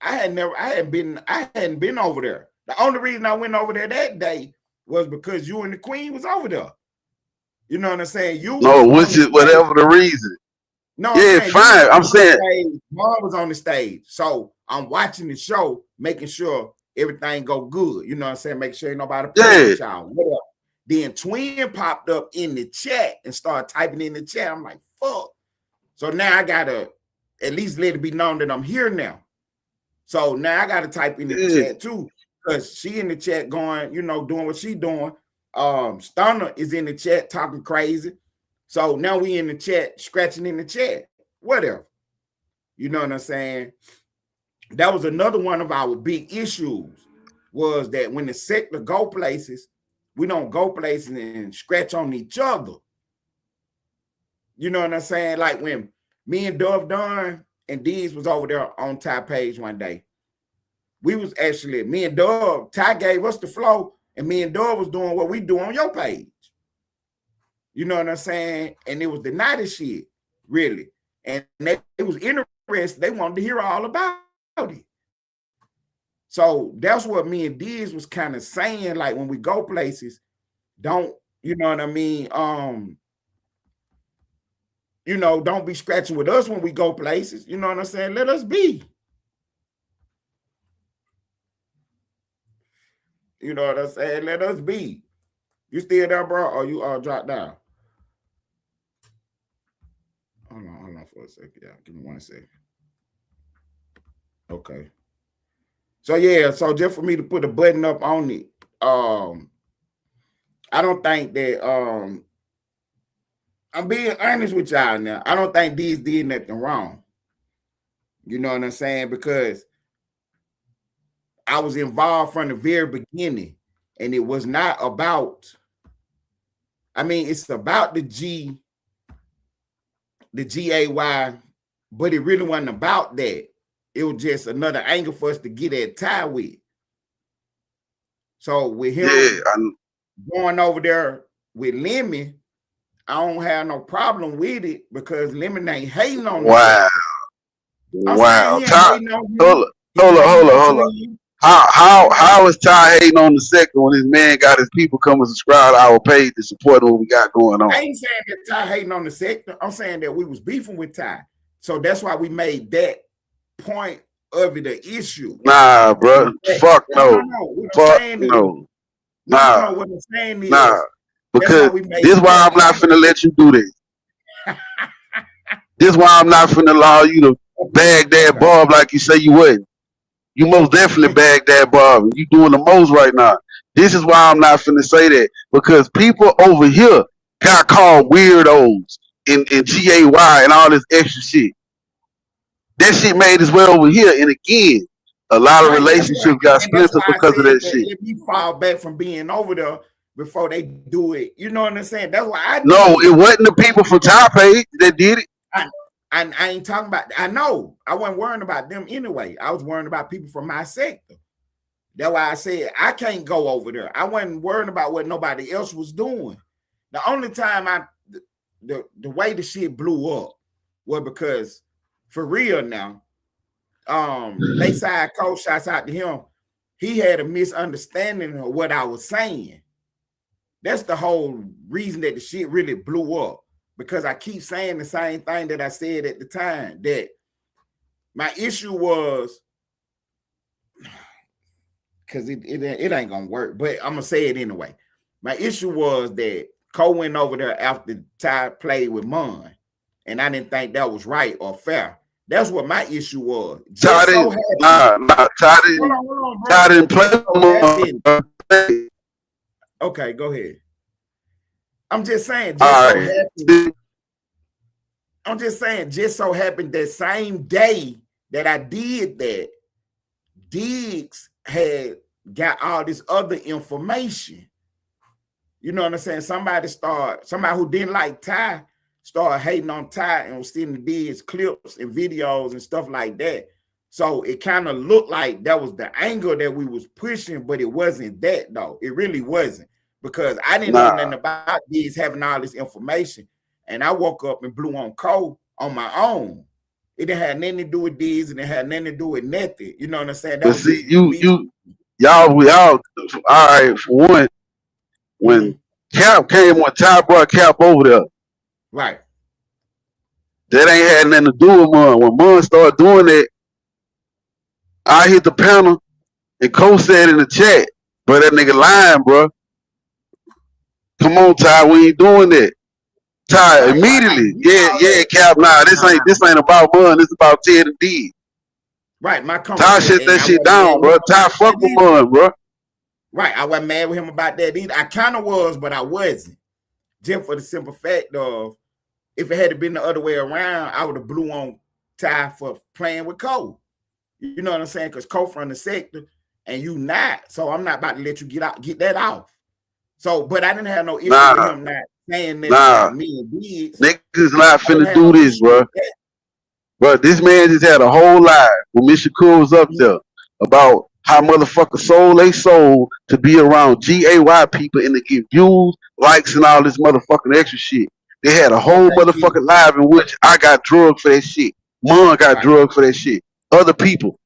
I hadn't been over there. The only reason I went over there that day was because you and the Queen was over there. You know what I'm saying? Which is whatever the reason. No, yeah, fine. I'm saying Mom was on the stage, so I'm watching the show, making sure everything go good. You know what I'm saying? Make sure nobody play with y'all. Whatever. Then Twin popped up in the chat and started typing in the chat. I'm like, fuck. So now I gotta at least let it be known that I'm here now. So now I gotta type in the chat too, because she in the chat going, you know, doing what she doing. Stunner is in the chat talking crazy. So now we in the chat, scratching in the chat, whatever. You know what I'm saying? That was another one of our big issues, was that when the sector go places, we don't go places and scratch on each other. You know what I'm saying? Like when me and Dove Dunn and Deez was over there on Ty page one day. We was actually, me and Dove, Ty gave us the flow, and me and Dove was doing what we do on your page. You know what I'm saying? And it was the nighty shit, really. And it was interesting. They wanted to hear all about it. So that's what me and Deez was kind of saying, like when we go places, don't, you know what I mean? You know, don't be scratching with us when we go places. You know what I'm saying? Let us be. You know what I'm saying? Let us be. You still there, bro? Or you all dropped down? Hold on for a second. Yeah, give me 1 second. Okay. So yeah, so just for me to put a button up on it, I don't think that I'm being honest with y'all now. I don't think these did nothing wrong. You know what I'm saying? Because I was involved from the very beginning, and it was not about, I mean, it's about the GAY, but it really wasn't about that. It was just another angle for us to get at Ty with. So with him going over there with Lemon, I don't have no problem with it because Lemon ain't hating on him. Wow. Hold on. How is Ty hating on the sector when his man got his people come and subscribe to our page to support what we got going on? I ain't saying that Ty hating on the sector. I'm saying that we was beefing with Ty. So that's why we made that point of it an issue. Nah, bro. Fuck no. Fuck no. Nah. What I'm saying is, because this is why I'm not finna let you do this. This is why I'm not finna allow you to bag that Bob like you say you wouldn't. You most definitely bag that Bob. You doing the most right now. This is why I'm not finna say that, because people over here got called weirdos in GAY and all this extra shit. That shit made its way over here, and again, a lot of relationships got splintered because of that shit. If you fall back from being over there before they do it, you know what I'm saying? That's why I did. No, it wasn't the people from Ty page that did it. I ain't talking about, I know. I wasn't worrying about them anyway. I was worrying about people from my sector. That's why I said I can't go over there. I wasn't worrying about what nobody else was doing. The only time the way the shit blew up was because, for real now, Lakeside Coach, shouts out to him, he had a misunderstanding of what I was saying. That's the whole reason that the shit really blew up. Because I keep saying the same thing that I said at the time, that My issue was because it ain't gonna work, but I'm gonna say it anyway. My issue was that Cole went over there after Ty played with Mon, and I didn't think that was right or fair. That's what my issue was. Ty didn't, Ty didn't play with Mon. Okay, go ahead. I'm just saying, just so happened that same day that I did that, Diggs had got all this other information. You know what I'm saying? Somebody who didn't like Ty started hating on Ty and was sending Diggs clips and videos and stuff like that. So it kind of looked like that was the angle that we was pushing, but it wasn't that though. It really wasn't, because I didn't know nothing about Diggs having all this information. And I woke up and blew on Cole on my own. It didn't have nothing to do with Diggs, and it had nothing to do with nothing. You know what I'm saying? That but see, y'all, all right, for one, when Cap came, when Ty brought Cap over there, right, that ain't had nothing to do with Mon. When Mon started doing that, I hit the panel, and Cole said in the chat, bro, that nigga lying, bro. Come on, Ty, we ain't doing that. Ty immediately, yeah, Cap, nah, this ain't about Mon, this about Ted and D. Right, my Ty shut that shit down, bro. Ty fuck with Mon, bro. Right, I wasn't mad with him about that either. I kind of was, but I wasn't. Just for the simple fact of, if it had been the other way around, I would have blew on Ty for playing with Cole. You know what I'm saying? Because Cole from the sector, and you not. So I'm not about to let you get that off. So, but I didn't have no issue with him not saying that about me and Diggs. Niggas not finna do this, bro. But this man just had a whole live when Mr. Cool was up there about how motherfuckers sold they soul to be around GAY people and to get views, likes, and all this motherfucking extra shit. They had a whole motherfucking live in which I got drugged for that shit. Mon got drugged for that shit. Other people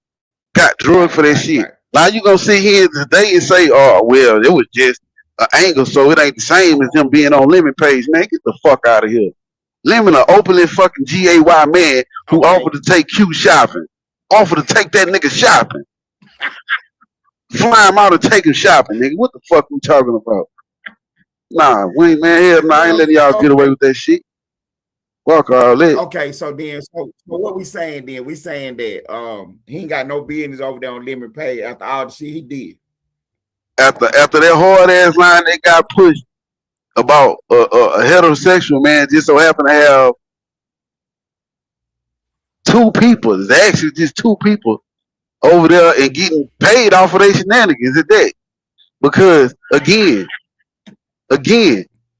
got drugged for that shit. Now you gonna sit here today and say, oh, well, it was just an angle, so it ain't the same as them being on Lemon page. Man, get the fuck out of here. Lemon, an openly fucking GAY man who offered to take Q shopping. Offered to take that nigga shopping. Fly him out and take him shopping, nigga. What the fuck we talking about? Nah, we ain't, man, hell nah, I ain't letting y'all get away with that shit. Fuck all that. Okay, so what we saying then? We saying that he ain't got no business over there on Lemon Pay after all the shit he did. After that hard ass line that got pushed about a heterosexual man just so happened to have two people. It's actually just two people over there and getting paid off of their shenanigans at that. Because again,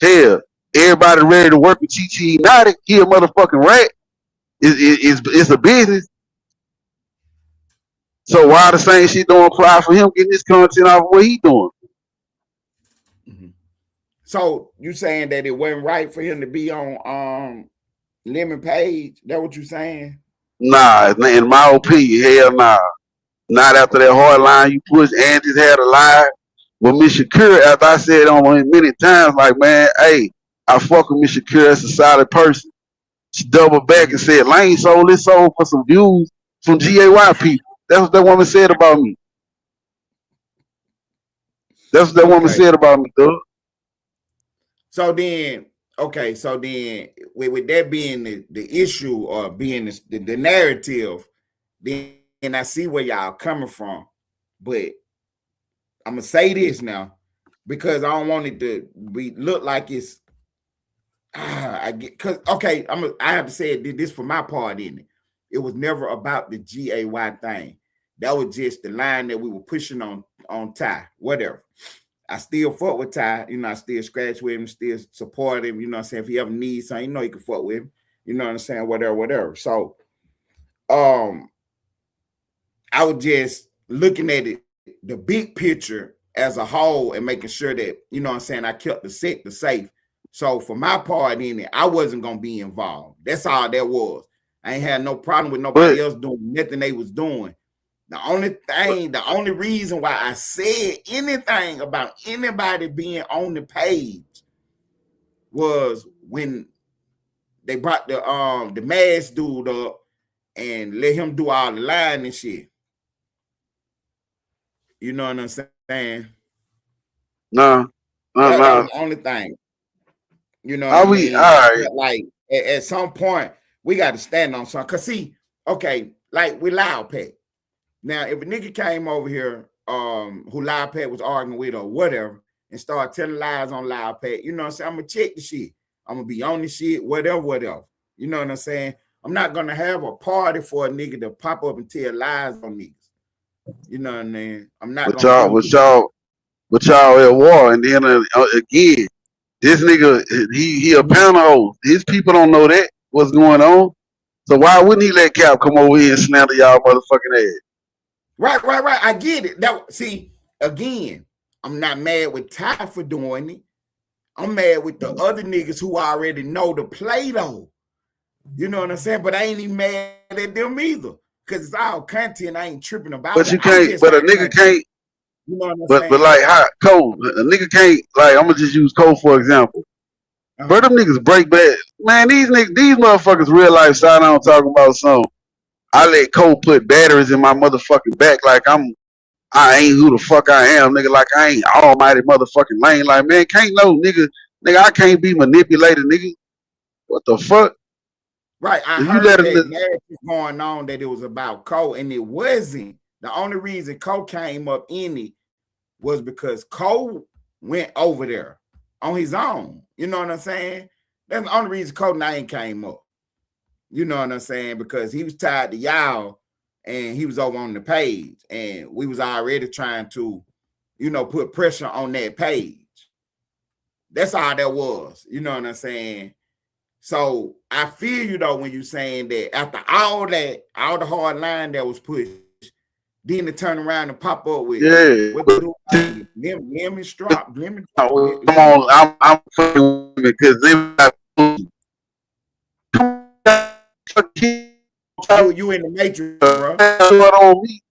hell, everybody ready to work with Chi Naughty. He a motherfucking rat. It's a business. So why the same shit don't apply for him getting this content off of what he doing? Mm-hmm. So you saying that it wasn't right for him to be on Lemon page? That what you saying? Nah, in my opinion, hell nah. Not after that hard line you pushed and just had a lie with Miss Shakira. After I said on him many times, like, man, hey, I fuck with Miss Shakira as a solid person. She doubled back and said, Lane sold this soul for some views from GAY people. That's what that woman said about me. That's what that woman said about me, though. So then, with that being the issue or being the narrative, then I see where y'all coming from. But I'm gonna say this now because I don't want it to look like it's I have to say it, this for my part in it. It was never about the GAY thing. That was just the line that we were pushing on Ty, whatever. I still fuck with Ty, I still scratch with him, still support him, what I'm saying? If he ever needs something, he can fuck with him, you know what I'm saying? Whatever. So I was just looking at it, the big picture as a whole and making sure that, I kept the sector safe. So for my part in it, I wasn't going to be involved. That's all that was. I ain't had no problem with nobody else doing nothing they was doing. The only reason why I said anything about anybody being on the page was when they brought the mask dude up and let him do all the lying and shit. You know what I'm saying? No. That was the only thing. You know what I mean? All right. Like at some point, we got to stand on something. Cause see, okay, like with Loud Pack. Now, if a nigga came over here, who Loud Pack was arguing with or whatever, and started telling lies on Loud Pack, you know what I'm saying? I'm gonna check the shit. I'm gonna be on the shit, whatever. You know what I'm saying? I'm not gonna have a party for a nigga to pop up and tell lies on niggas. You know what I mean? I'm not with y'all at war, and then again, this nigga he a pound. His people don't know that what's going on. So why wouldn't he let Cap come over here and slander y'all motherfucking ass? Right. I get it. See, again, I'm not mad with Ty for doing it. I'm mad with the other niggas who already know the play though. You know what I'm saying? But I ain't even mad at them either. Because it's all content. I ain't tripping about it. But you can't, but a nigga can't. You know what I'm saying? But like how Cole, a nigga can't, like, I'm gonna just use Cole for example. Bro, them niggas break bad. Man, these motherfuckers real life side on talking about something. I let Cole put batteries in my motherfucking back like I ain't who the fuck I am, nigga. Like I ain't almighty motherfucking lane. Like, man, can't no nigga, I can't be manipulated, nigga. What the fuck? Right, I heard that narrative going on that it was about Cole, and it wasn't. The only reason Cole came up in it was because Cole went over there on his own. You know what I'm saying? That's the only reason Cole name came up. You know what I'm saying? Because he was tied to y'all, and he was over on the page, and we was already trying to, you know, put pressure on that page. That's all that was. You know what I'm saying? So I feel you though when you saying that after all the hard line that was pushed, then to turn around and pop up with lemon strop. Come on, I'm fucking because you in the matrix, bro. On me.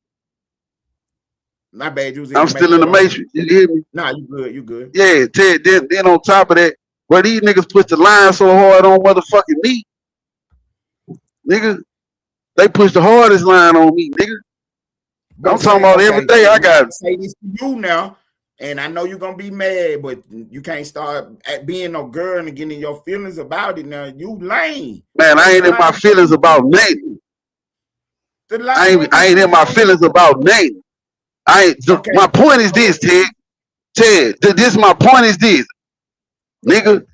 My bad, you was in I'm still in the matrix. You hear me? Nah, you good. Yeah, Ted. Then on top of that, where these niggas push the line so hard on motherfucking me, nigga, they push the hardest line on me, nigga. I'm talking about every day I got to say this to you now, and I know you're gonna be mad, but you can't start being no girl and getting your feelings about it. Now you lame. Man, I ain't in my feelings about nothing. I ain't in my feelings about nothing. My point is this, Ted. My point is this. Nigga,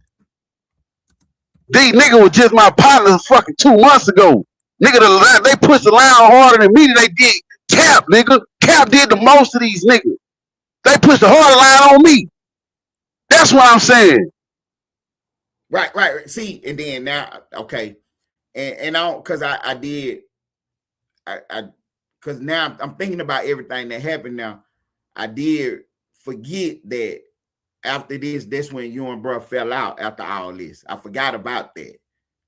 these nigga was just my partners fucking 2 months ago. Nigga, they pushed the line harder than me than they did Cap, nigga. Cap did the most of these niggas. They pushed the harder line on me. That's what I'm saying. Right. See, and then now, okay. And I don't, because I did, because now I'm thinking about everything that happened now. I did forget that after this, that's when you and bro fell out after all this. I forgot about that.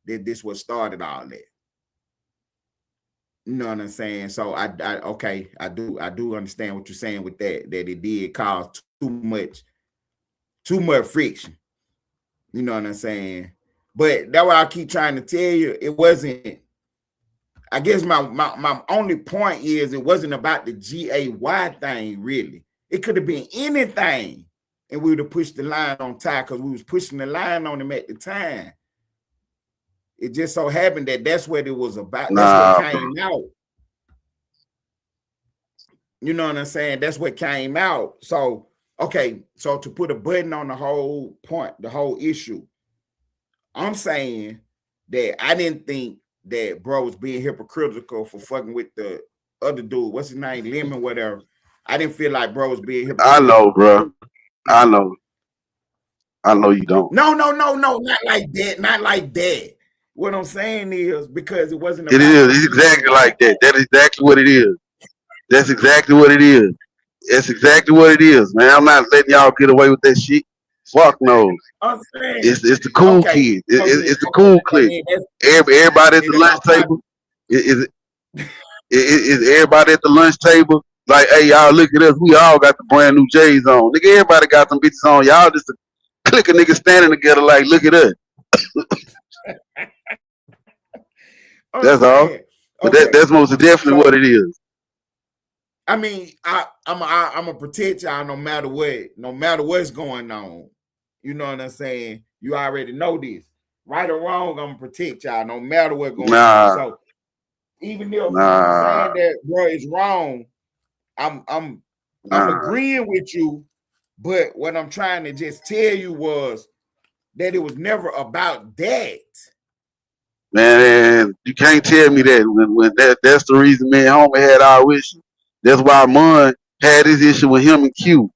That this was started all that. You know what I'm saying? So I do understand what you're saying with that it did cause too much friction. You know what I'm saying? But that's why I keep trying to tell you, it wasn't. I guess my only point is it wasn't about the GAY thing, really. It could have been anything, and we would have pushed the line on Ty because we was pushing the line on him at the time. It just so happened that that's what it was about. That's what came out. You know what I'm saying? That's what came out. So, okay. So to put a button on the whole point, the whole issue, I'm saying that I didn't think that bro was being hypocritical for fucking with the other dude. What's his name? Lemon, whatever. I didn't feel like bro was being hypocritical. I know, bro. I know you don't. No. Not like that. Not like that. What I'm saying is because it wasn't. It is. It's exactly like that. That is exactly what it is. That's exactly what it is. That's exactly what it is, man. I'm not letting y'all get away with that shit. Fuck no. It's the cool kid. It's the cool clique. Everybody at the lunch table. Is everybody at the lunch table? Like, hey, y'all, look at us. We all got the brand new J's on. Nigga, everybody got some bitches on. Y'all just a clique of niggas standing together like, look at us. That's all. But that's most definitely what it is. I mean, I'm gonna protect y'all no matter what's going on. You know what I'm saying? You already know this. Right or wrong, I'm gonna protect y'all no matter what's going on. So even if you saying that bro is wrong, I'm agreeing with you, but what I'm trying to just tell you was that it was never about that. Man, you can't tell me that when that's the reason me and homie had our issue. That's why Mun had his issue with him and Q.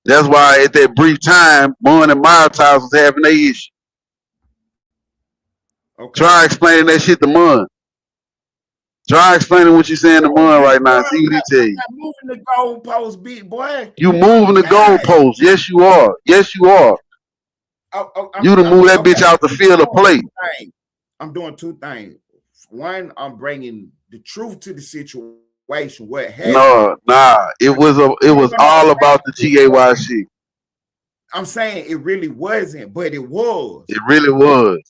That's why at that brief time, Mun and Miles was having their issue. Okay. Try explaining that shit to Mun. Try explaining what you're saying to Mun right now. See what he tell you. I'm moving the goalpost, big boy. You moving the goalpost. Yes, you are. Yes, you are. You to move that bitch out the field of play. I'm doing two things. One, I'm bringing the truth to the situation. What happened? It was all about the GAY shit. I'm saying it really wasn't, but it was. It really was.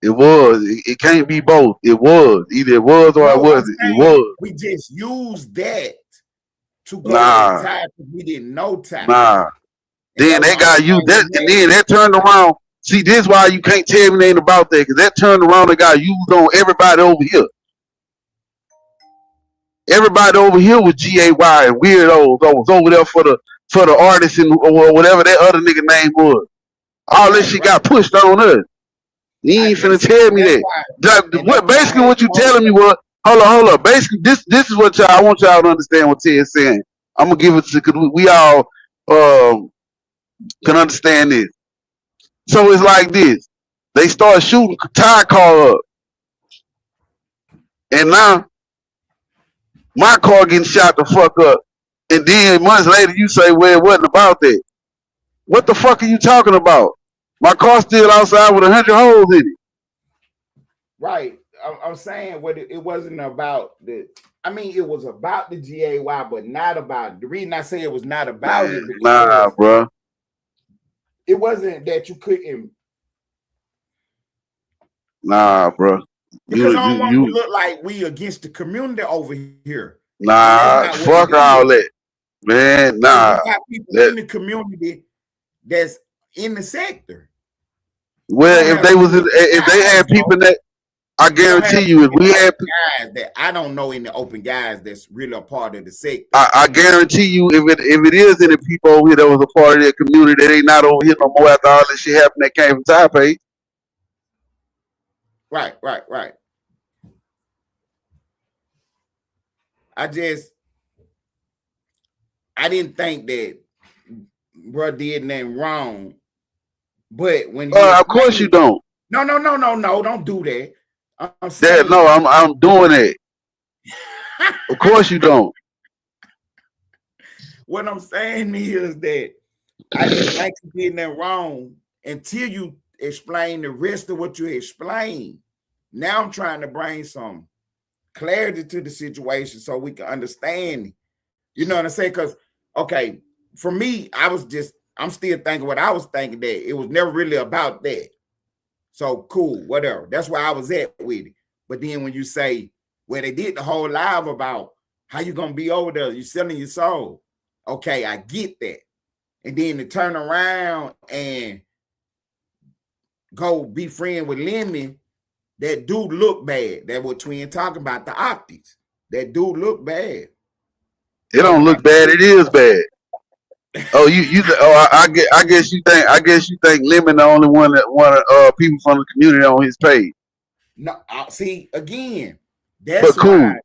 It was. It can't be both. It was. Either it was or it wasn't. It was. We just used that to go to Ty because we didn't know Ty. Then they got you that, and then that turned around. See, this is why you can't tell me anything about that, because that turned around and got used on everybody over here. Everybody over here was GAY and weirdos. I was over there for the artists and or whatever that other nigga name was. All this shit got pushed on us. You ain't finna tell me that. Basically what you telling me was, hold up. Basically, this is what I want y'all to understand what Ted's saying. I'm gonna give it to, because we all can understand this. So it's like this. They start shooting Ty car up. And now my car getting shot the fuck up. And then months later you say, well, it wasn't about that. What the fuck are you talking about? My car's still outside with 100 holes in it. Right. I'm saying what it wasn't about the. I mean, it was about the GAY, but not about. The reason I say it was not about it. Nah, bro. It wasn't that you couldn't. Nah, bro. Because I don't want to look like we against the community over here. Nah, fuck all that. Man, nah. We got people in the community that's in the sector. Well, if they had people that, I guarantee you, if we had guys that I don't know any open guys that's really a part of the sector. I guarantee you, if it is any people over here that was a part of that community, that ain't not over here no more after all this shit happened that came from Taipei. Right. I didn't think that bro did nothing wrong. But when of course you don't. No, don't do that. I'm saying I'm doing it. Of course you don't. What I'm saying is that I didn't think you did nothing wrong until you explain the rest of what you explained. Now I'm trying to bring some clarity to the situation so we can understand it. You know what I'm saying? Because, okay, for me, I'm still thinking what I was thinking, that it was never really about that. So cool, whatever. That's where I was at with it. But then when you say, well, they did the whole live about how you gonna be over there, you selling your soul. Okay, I get that. And then to turn around and go be friend with Lemon, that dude look bad. That what Twin talking about, the optics. That dude look bad. It don't look bad. It is bad. Oh, I guess you think Lemon the only one that wanted people from the community on his page. No, see again. That's but cool. Why,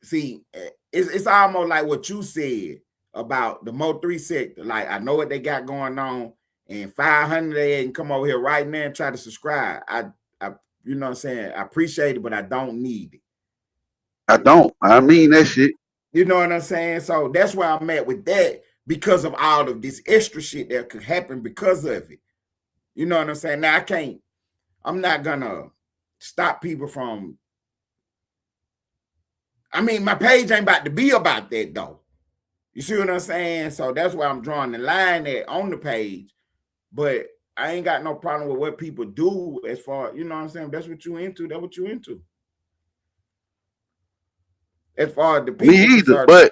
see, it's almost like what you said about the Mo3 sector. Like I know what they got going on, and 500 they can come over here right now and try to subscribe. I you know what I'm saying? I appreciate it, but I don't need it. I don't. I mean that shit. You know what I'm saying? So that's where I'm at with that, because of all of this extra shit that could happen because of it. You know what I'm saying? Now I'm not gonna stop people from. I mean, my page ain't about to be about that though. You see what I'm saying? So that's why I'm drawing the line at on the page. But I ain't got no problem with what people do as far, you know what I'm saying? That's what you into. That's what you into. As far as the people Me either, concerned,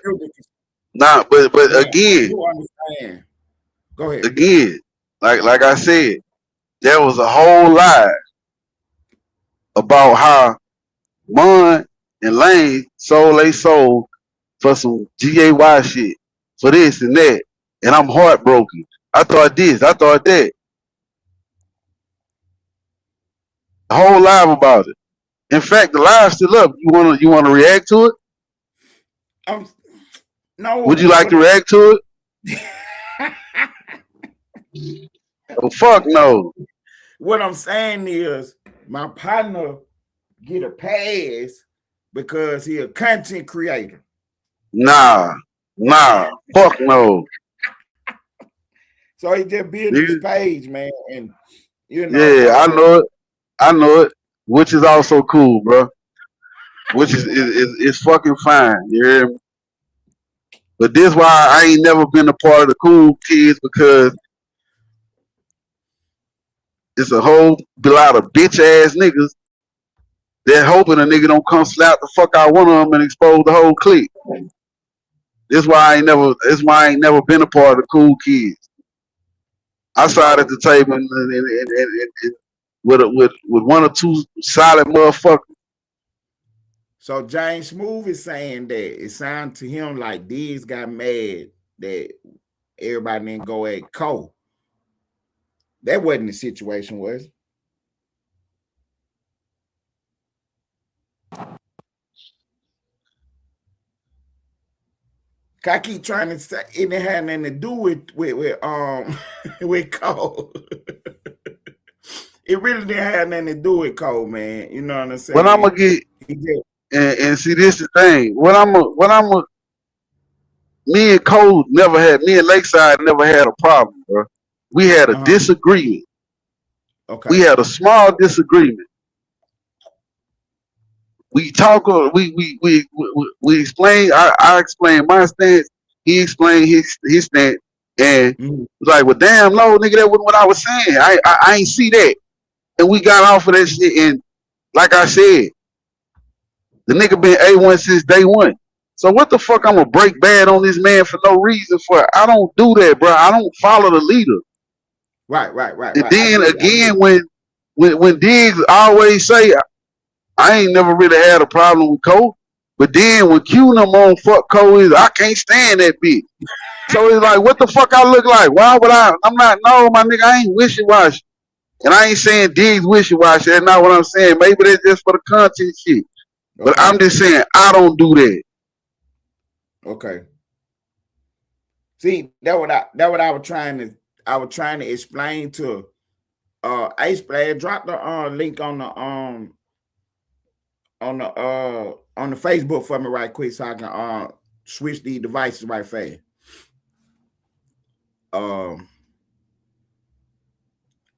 but but again, you understand. Go ahead. Again, like I said, there was a whole lie about how Mon and Lane sold they soul for some GAY shit, for this and that, and I'm heartbroken. I thought this, I thought that. The whole live about it. In fact, the live's still up. You wanna react to it? No. Would you like to react to it? Oh fuck no. What I'm saying is my partner get a pass because he a content creator. Nah, fuck no. So he just built his page, man, and you know. Yeah, I know it, which is also cool, bro. Which is fucking fine, you hear me? But this why I ain't never been a part of the cool kids, because it's a whole lot of bitch ass niggas that hoping a nigga don't come slap the fuck out one of them and expose the whole clique. This why I ain't never been a part of the cool kids. I sat at the table and with one or two solid motherfuckers. So James Smooth is saying that it sounded to him like Diggs got mad that everybody didn't go at Cole. That wasn't the situation, was it? I keep trying to say it didn't have nothing to do with with Cole. It really didn't have nothing to do with Cole, man. You know what I'm saying? What I'm gonna get and see, this the thing. Me and Lakeside never had a problem, bro. We had a disagreement. Okay. We had a small disagreement. We talk. We explain. I explained my stance. He explained his stance, and was like, "Well, damn, no, nigga, that wasn't what I was saying. I ain't see that." And we got off of that shit. And like I said, the nigga been A1 since day one. So what the fuck I'm gonna break bad on this man for no reason for? I don't do that, bro. I don't follow the leader. Right. And then again, when Diggs always say, I ain't never really had a problem with Cole, but then when Q them on fuck Cole is, I can't stand that bitch. So it's like, what the fuck I look like? Why would I? I'm not, no, my nigga, I ain't wishy-washy. And I ain't saying Diggs wishy-washy. That's not what I'm saying. Maybe that's just for the content shit. But I'm just saying, I don't do that. Okay. See, that what I was trying to explain to Ace Player. Drop the link on the Facebook for me right quick so I can switch these devices right fast.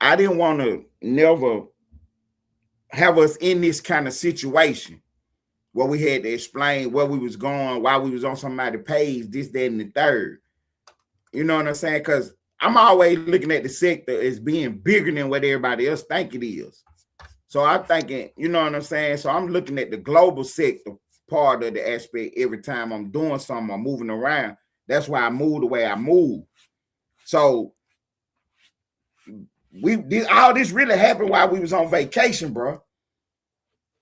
I didn't want to never have us in this kind of situation where we had to explain where we was going, why we was on somebody's page, this, that, and the third. You know what I'm saying? Because I'm always looking at the sector as being bigger than what everybody else think it is. So I'm thinking, you know what I'm saying? So I'm looking at the global sector part of the aspect every time I'm doing something, I'm moving around. That's why I move the way I move. So all this really happened while we was on vacation, bro.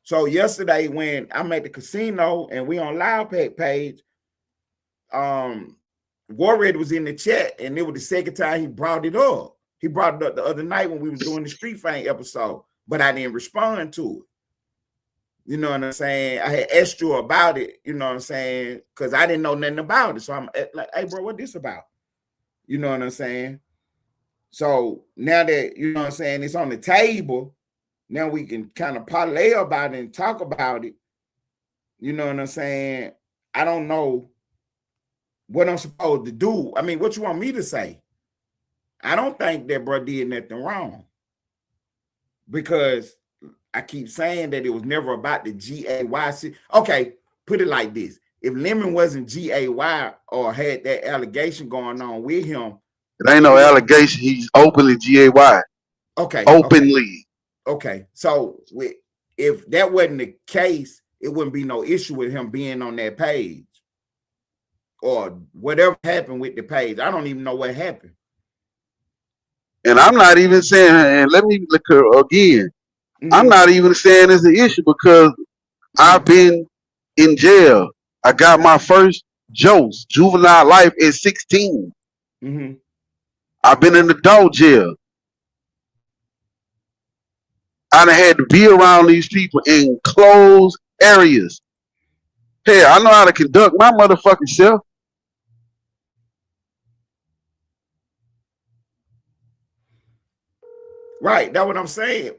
So yesterday when I'm at the casino and we on Loud Pack page, Warred was in the chat, and it was the second time he brought it up. He brought it up the other night when we was doing the Street Fang episode, but I didn't respond to it. You know what I'm saying? I had asked you about it, you know what I'm saying? Because I didn't know nothing about it. So I'm like, hey, bro, what this about? You know what I'm saying? So now that, you know what I'm saying, it's on the table, now we can kind of parlay about it and talk about it. You know what I'm saying? I don't know what I'm supposed to do. I mean, what you want me to say? I don't think that bro did nothing wrong, because I keep saying that it was never about the GAY. Okay, put it like this. If Lemon wasn't GAY or had that allegation going on with him, it ain't no allegation. He's openly GAY. Okay. Openly. Okay. So if that wasn't the case, it wouldn't be no issue with him being on that page. Or whatever happened with the page. I don't even know what happened. And I'm not even saying, and let me look again. I'm not even saying it's an issue because I've been in jail. I got my first juvenile life at 16. I've been in adult jail. I done had to be around these people in closed areas. Hey, I know how to conduct my motherfucking self. Right, that's what I'm saying.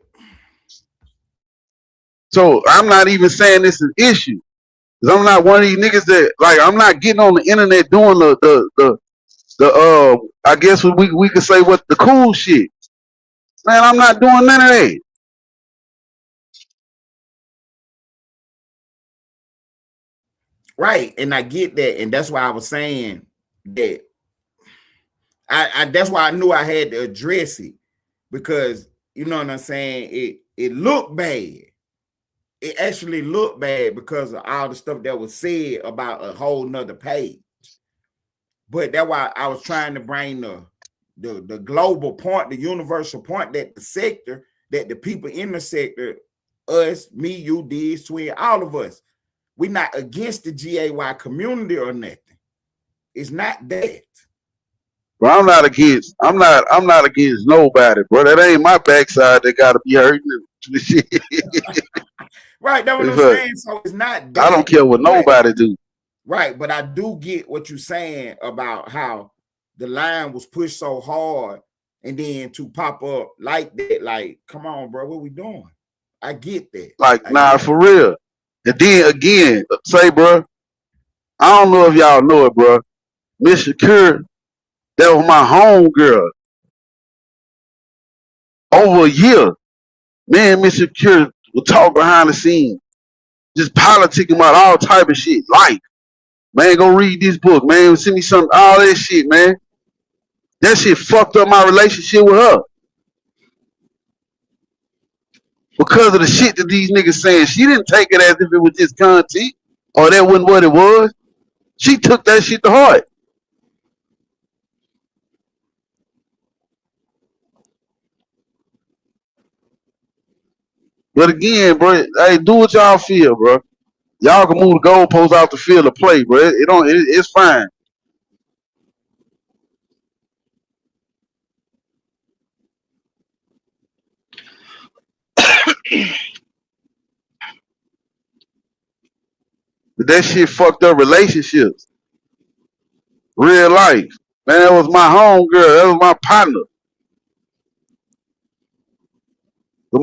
So I'm not even saying this is an issue. Cause I'm not one of these niggas that like I'm not getting on the internet doing the I guess we could say what the cool shit. Man, I'm not doing none of that. Right, and I get that, and that's why I was saying that I that's why I knew I had to address it, because you know what I'm saying, it looked bad. It actually looked bad because of all the stuff that was said about a whole nother page. But that's why I was trying to bring the global point, the universal point, that the sector, that the people in the sector, us, me, you, Diz, Twin, all of us, we're not against the GAY community or nothing. It's not that. But I'm not against nobody, bro. That ain't my backside that gotta be hurting. Right, that's what I'm saying. So it's not that. I don't care what nobody do. Right, but I do get what you're saying about how the line was pushed so hard, and then to pop up like that, like, come on, bro, what we doing? I get that. Like, nah, for real. And then again, say, bro, I don't know if y'all know it, bro. Miss Shakur, that was my home girl. Over a year, me and Miss Shakur would talk behind the scenes, just politicking about all type of shit. Like, man, go read this book, man. Send me some, all that shit, man. That shit fucked up my relationship with her. Because of the shit that these niggas saying. She didn't take it as if it was just content or that wasn't what it was. She took that shit to heart. But again, bro, hey, do what y'all feel, bro. Y'all can move the goalposts out the field of play, bro. It's fine. But that shit fucked up relationships. Real life. Man, that was my home girl. That was my partner.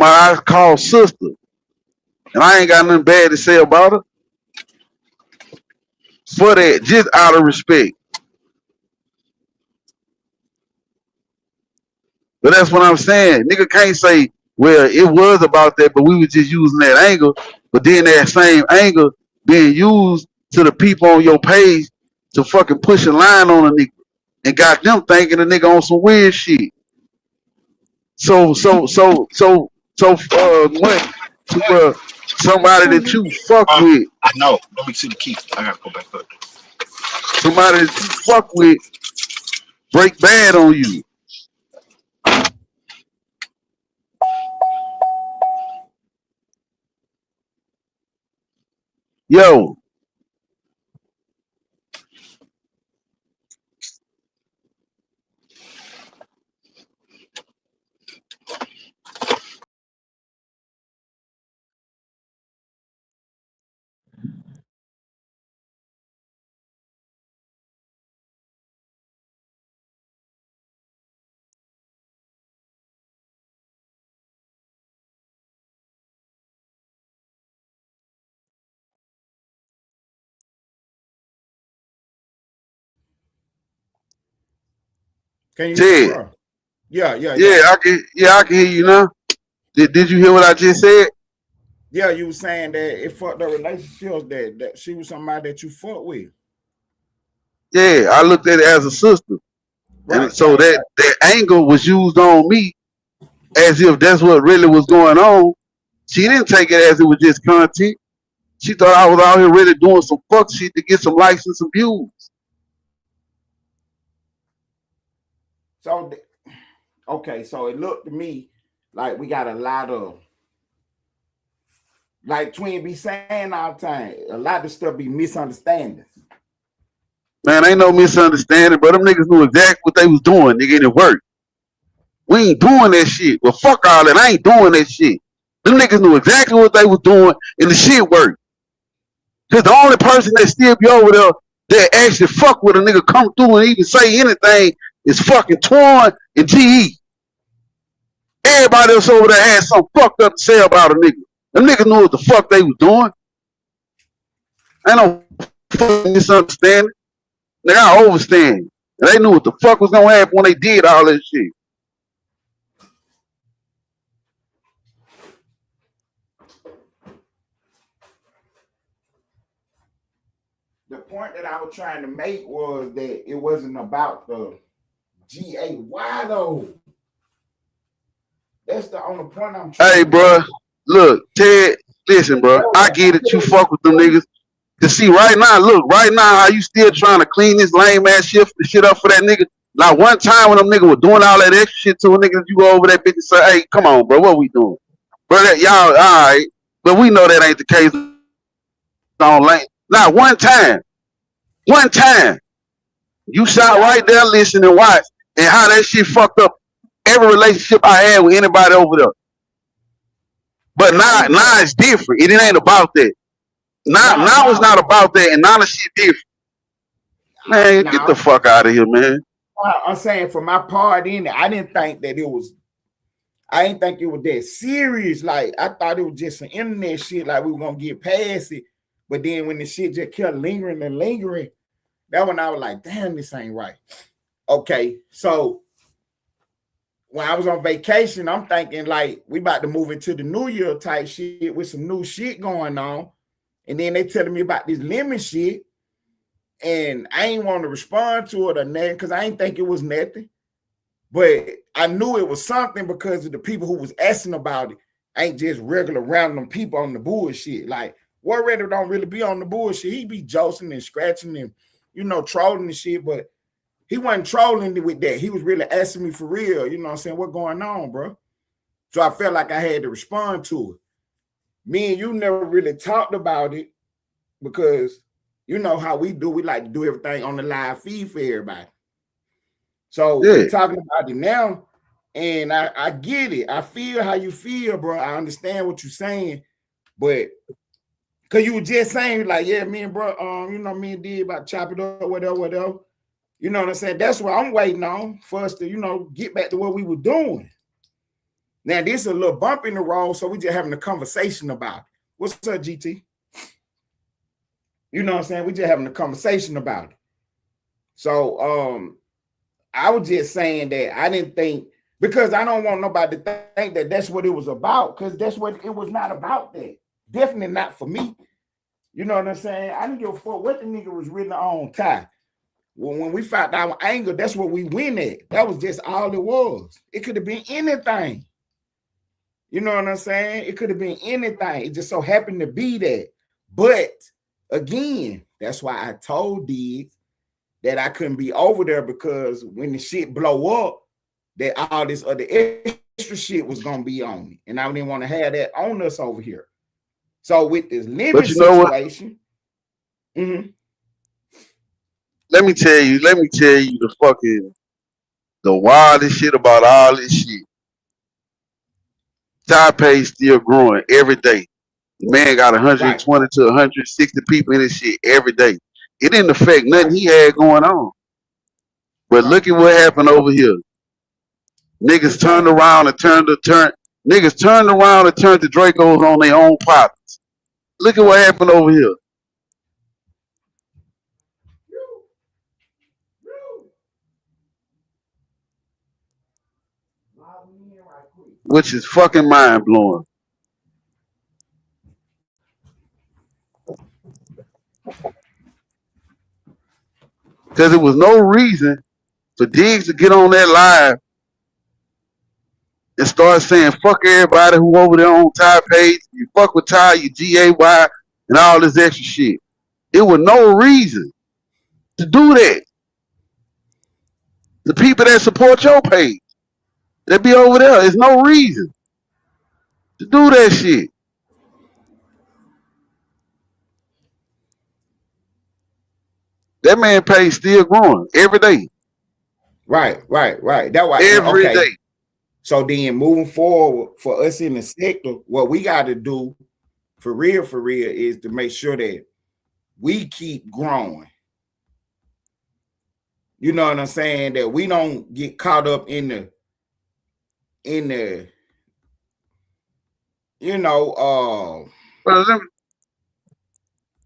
I called sister. And I ain't got nothing bad to say about her. For that, just out of respect. But that's what I'm saying. Nigga can't say, well, it was about that, but we were just using that angle. But then that same angle being used to the people on your page to fucking push a line on a nigga and got them thinking the nigga on some weird shit. So what to somebody that you fuck with. I know. Let me see the key. I gotta go back up. Somebody that you fuck with break bad on you. Yo. Can you hear me, bro? Yeah. I can hear you now. Did you hear what I just said? Yeah, you were saying that it fucked the relationships, that she was somebody that you fought with. Yeah, I looked at it as a sister. Right, and so that angle was used on me as if that's what really was going on. She didn't take it as it was just content. She thought I was out here really doing some fuck shit to get some likes and some views. So, okay, so it looked to me like we got a lot of, like Twin be saying all the time, a lot of stuff be misunderstandings. Man, ain't no misunderstanding, but them niggas knew exactly what they was doing, nigga, and it worked. We ain't doing that shit. Well, fuck all that. I ain't doing that shit. Them niggas knew exactly what they was doing, and the shit worked. Cause the only person that still be over there that actually fuck with a nigga come through and even say anything is fucking Twan and GE. Everybody else over there had something fucked up to say about a nigga. Them niggas knew what the fuck they was doing. Ain't no fucking misunderstanding. Nigga, I overstand. And they knew what the fuck was gonna happen when they did all that shit. The point that I was trying to make was that it wasn't about the GAY though. That's the only point I'm trying Hey, bro, look, Ted, listen, bro. I get it. You fuck with them niggas. To see right now, look, right now, how you still trying to clean this lame ass shit up for that nigga. Like one time when them niggas were doing all that extra shit to a nigga, you go over that bitch and say, hey, come on, bro, what we doing? Bro, that y'all, all right. But we know that ain't the case on lane. Not one time. One time. You sat right there, listen and watch, and how that shit fucked up every relationship I had with anybody over there. But now it's different. It ain't about that. Now it's not about that, and now the shit different. Man, get the fuck out of here, man. I'm saying for my part in it, I didn't think that it was that serious. Like I thought it was just some internet shit, like we were gonna get past it. But then when the shit just kept lingering and lingering, that when I was like, damn, this ain't right. Okay, so when I was on vacation, I'm thinking like we about to move into the New Year type shit with some new shit going on. And then they telling me about this lemon shit. And I ain't want to respond to it or nothing because I ain't think it was nothing. But I knew it was something because of the people who was asking about it ain't just regular random people on the bullshit. Like Warrior don't really be on the bullshit. He be josting and scratching and, trolling and shit. But he wasn't trolling with that. He was really asking me for real. You know what I'm saying? What's going on, bro? So I felt like I had to respond to it. Me and you never really talked about it because you know how we do. We like to do everything on the live feed for everybody. So we're talking about it now, and I get it. I feel how you feel, bro. I understand what you're saying, but because you were just saying, like, yeah, me and bro, me and D about chop it up, whatever. You know what I'm saying? That's what I'm waiting on for us to, get back to what we were doing. Now, this is a little bump in the road, so we just having a conversation about it. What's up, GT? You know what I'm saying? We just having a conversation about it. So I was just saying that I didn't think, because I don't want nobody to think that that's what it was about, because that's what it was not about that. Definitely not for me. You know what I'm saying? I didn't give a fuck what the nigga was written on tie. When we found our anger, that's what we win at. That was just all it was. It could have been anything. You know what I'm saying? It could have been anything. It just so happened to be that. But again, that's why I told Diggs that I couldn't be over there, because when the shit blow up, that all this other extra shit was gonna be on me, and I didn't want to have that on us over here. So with this limit situation, let me tell you the wildest shit about all this shit. Taipei still growing every day. The man got 120 to 160 people in this shit every day. It didn't affect nothing he had going on. But look at what happened over here. Niggas turned around and turned to Dracos on their own partners. Look at what happened over here. Which is fucking mind blowing. Because there was no reason for Diggs to get on that live and start saying fuck everybody who over there on Ty page. You fuck with Ty, you GAY, and all this extra shit. It was no reason to do that. The people that support your page, that be over there, there's no reason to do that shit. That man page still growing every day. Right. That why Every day. So then moving forward for us in the sector, what we got to do for real, is to make sure that we keep growing. You know what I'm saying? That we don't get caught up in the you know,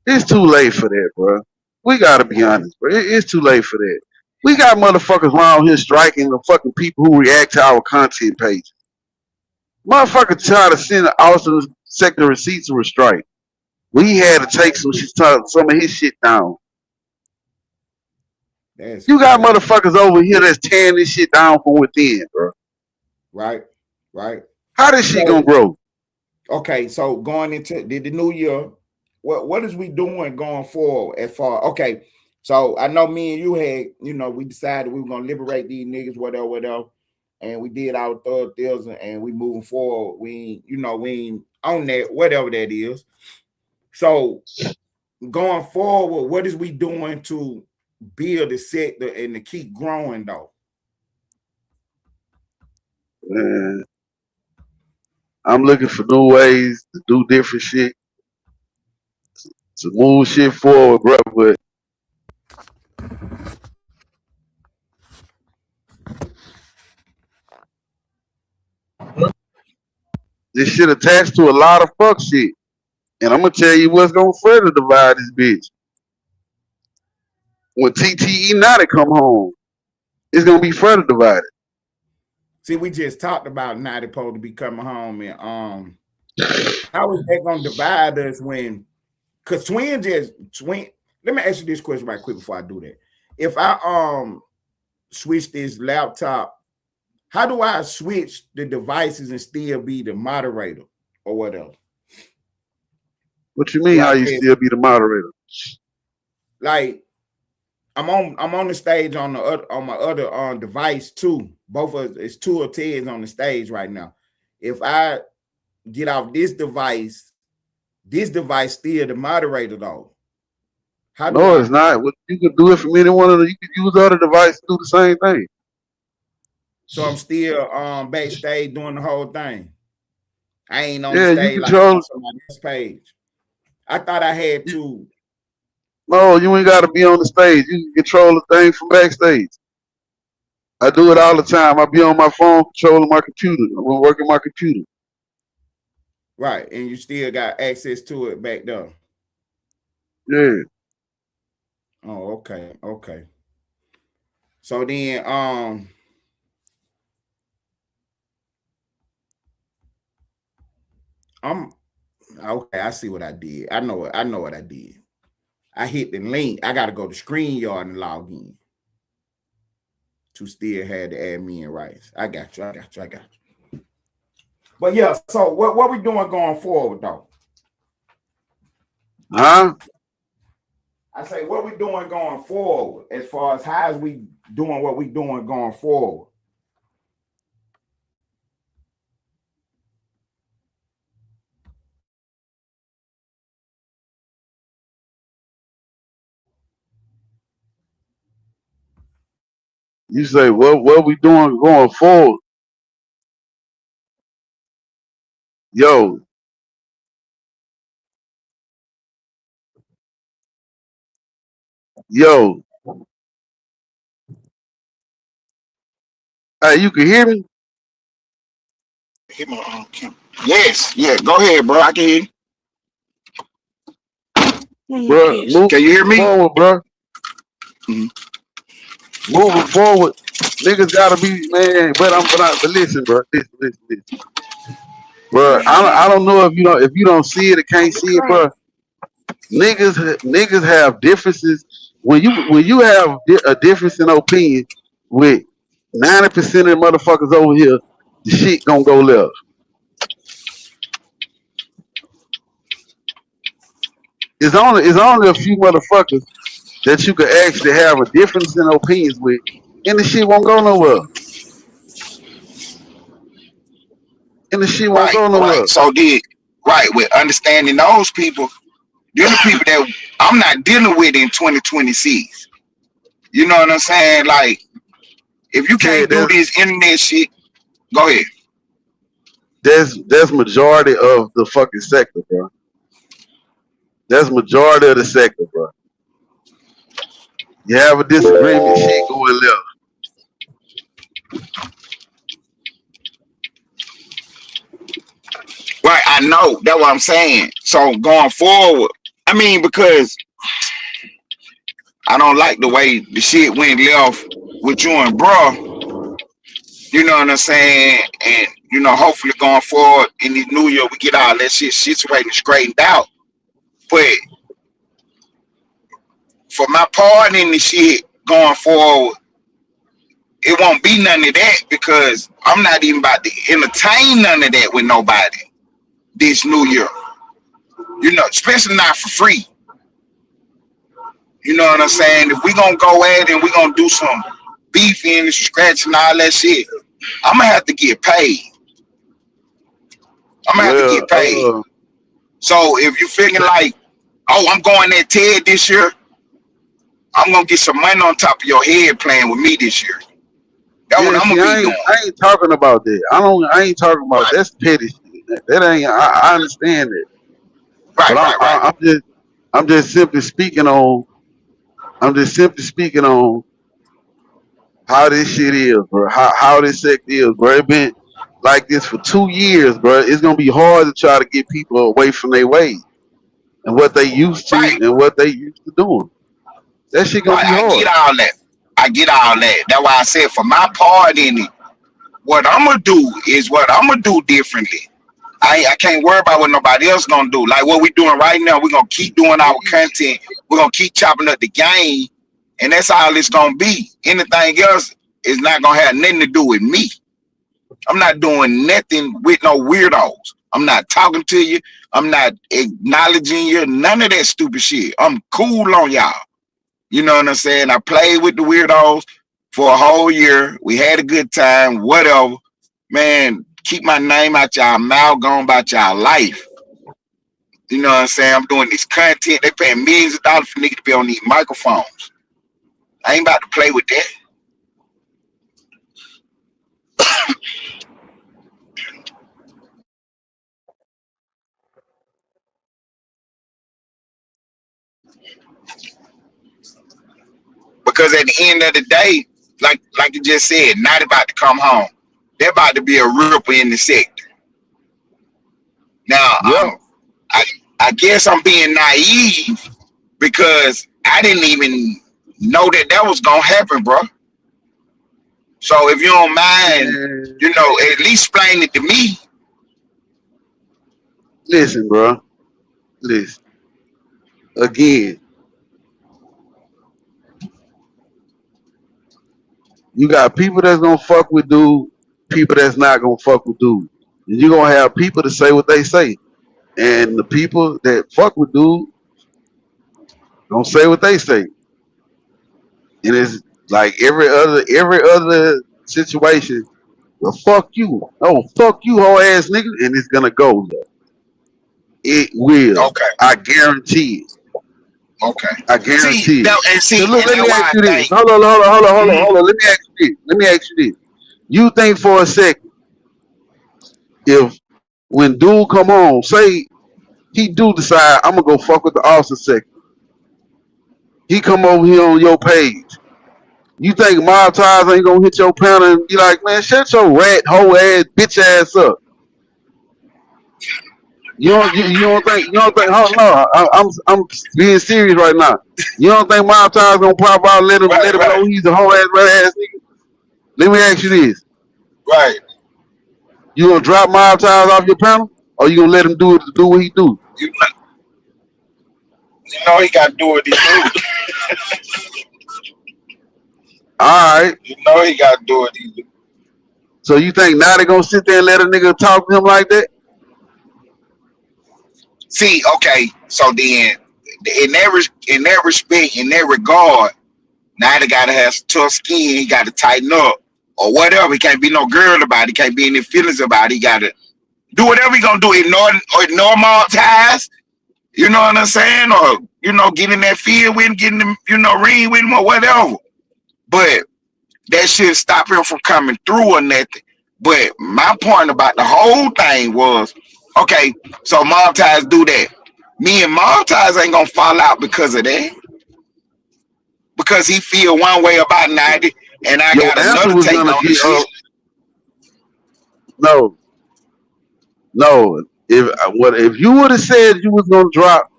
it's too late for that, bro. We gotta be honest, bro. It's too late for that. We got motherfuckers around here striking the fucking people who react to our content page. Motherfucker try to send Austin sector receipts to a strike. We had to take some of his shit down. You got motherfuckers over here that's tearing this shit down from within, bro. Right. How this shit gonna grow? Okay, so going into the new year, what is we doing going forward as far? Okay, so I know me and you had, we decided we were gonna liberate these niggas, whatever, and we did our third deals, and we moving forward. We ain't on that, whatever that is. So going forward, what is we doing to build the sector and to keep growing though? Man, I'm looking for new ways to do different shit, to move shit forward, bro. But this shit attached to a lot of fuck shit. And I'm gonna tell you what's gonna further divide this bitch. When TTE Naughty come home, it's gonna be further divided. See, we just talked about Naughty supposed to be coming home, and how is that gonna divide us when? Cause Twin. Let me ask you this question right quick before I do that. If I switch this laptop, how do I switch the devices and still be the moderator or whatever? What you mean? Like, how you still be the moderator? Like, I'm on the stage on my other device too. Both of it's two of Ted's on the stage right now. If I get off this device still the moderator though. No, it's not. You can do it from any one of them. You can use other devices to do the same thing. So I'm still backstage doing the whole thing. I ain't on the stage like on somebody's page. I thought I had to. No, you ain't got to be on the stage. You can control the thing from backstage. I do it all the time. I be on my phone controlling my computer. I'm working my computer. Right, and you still got access to it back there. Yeah. Oh, okay. So then, okay. I see what I did. I know what I did. I hit the link. I got to go to StreamYard and log in to still have the admin rights. I got you. But yeah, so what we doing going forward though? Huh? I say, what we doing going forward as far as how is we doing what we doing going forward? You say, what we doing going forward? Yo. Hey, you can hear me? Hit my camera. Yes, yeah. Go ahead, bro. I can hear you. Bro, can you hear me? Forward, bro. Moving forward, niggas gotta be, man. But listen, bro. Listen. Bro, I don't know if you don't see it or can't see it, bro. Niggas have differences. When you have a difference in opinion with 90% of the motherfuckers over here, the shit gonna go left. It's only a few motherfuckers that you could actually have a difference in opinions with, and the shit won't go nowhere. And the shit won't Right, go right. nowhere. So with understanding those people, they're the people that I'm not dealing with in 2026. You know what I'm saying? Like, if you Said can't do this internet shit, go ahead. that's majority of the fucking sector, bro. That's majority of the sector, bro. You have a disagreement, shit going left. Right, I know. That's what I'm saying. So going forward, I mean, because I don't like the way the shit went left with you and bro. You know what I'm saying? And hopefully going forward in the new year we get all that shit situated and straightened out. But for my part in the shit going forward, it won't be none of that because I'm not even about to entertain none of that with nobody this new year. Especially not for free. You know what I'm saying? If we gonna go at it and we gonna do some beefing and scratching all that shit, I'm gonna have to get paid. Well, So if you feeling like, oh, I'm going at Ted this year, I'm gonna get some money on top of your head playing with me this year. That's what I'm gonna be doing. I ain't talking about that. I ain't talking about that's petty shit. That ain't. I understand that. But I'm just simply speaking on. I'm just simply speaking on how this shit is, bro. How this sect is, bro. It been like this for 2 years, bro. It's gonna be hard to try to get people away from their ways and what they used to and what they used to doing. That shit gonna be hard. I get all that. That's why I said for my part in it, what I'm gonna do is what I'm gonna do differently. I can't worry about what nobody else gonna do. Like what we doing right now, we're gonna keep doing our content. We're gonna keep chopping up the game, and that's all it's gonna be. Anything else is not gonna have nothing to do with me. I'm not doing nothing with no weirdos. I'm not talking to you. I'm not acknowledging you. None of that stupid shit. I'm cool on y'all. You know what I'm saying? I played with the weirdos for a whole year. We had a good time, whatever. Man, keep my name out y'all mouth, going about y'all life. You know what I'm saying? I'm doing this content. They paying millions of dollars for niggas to be on these microphones. I ain't about to play with that. Because at the end of the day, like you just said, not about to come home. They're about to be a ripper in the sector. Now, I guess I'm being naive because I didn't even know that was gonna happen, bro. So if you don't mind, at least explain it to me. Listen, bro. Listen. Again, you got people that's gonna fuck with dude, people that's not gonna fuck with dude. And you're gonna have people to say what they say. And the people that fuck with dude gonna say what they say. And it's like every other situation. Well, fuck you. Oh, fuck you, whole ass nigga. And it's gonna go there. It will. Okay. I guarantee it. Okay. I guarantee it. So look, let me ask you this. Hold on. Let me ask you this. You think for a second, if when dude come on, say he do decide I'm gonna go fuck with the Austin sector. He come over here on your page. You think Mob Ties ain't gonna hit your panel and be like, man, shut your rat hoe ass bitch ass up? You don't think? Hold on, I'm being serious right now. You don't think Mob Ties gonna pop out and let him know he's a whole ass rat ass nigga? Let me ask you this. Right. You gonna drop Mob Ties off your panel, or you gonna let him do what he do? You know he gotta do what he do. All right. You know he gotta do what he do. So you think now they gonna sit there and let a nigga talk to him like that? See, okay, so then in that respect, in that regard, now they gotta have tough skin. He gotta tighten up or whatever. He can't be no girl about it. He can't be any feelings about it. He gotta do whatever he gonna do. Ignore mob ties. You know what I'm saying? Or get in that field with him, getting them, ring with him or whatever. But that shouldn't stop him from coming through or nothing. But my point about the whole thing was, okay, so mob ties do that. Me and mob ties ain't gonna fall out because of that. Because he feel one way about 90, and I got another take on the shit. No. If you would have said you was gonna drop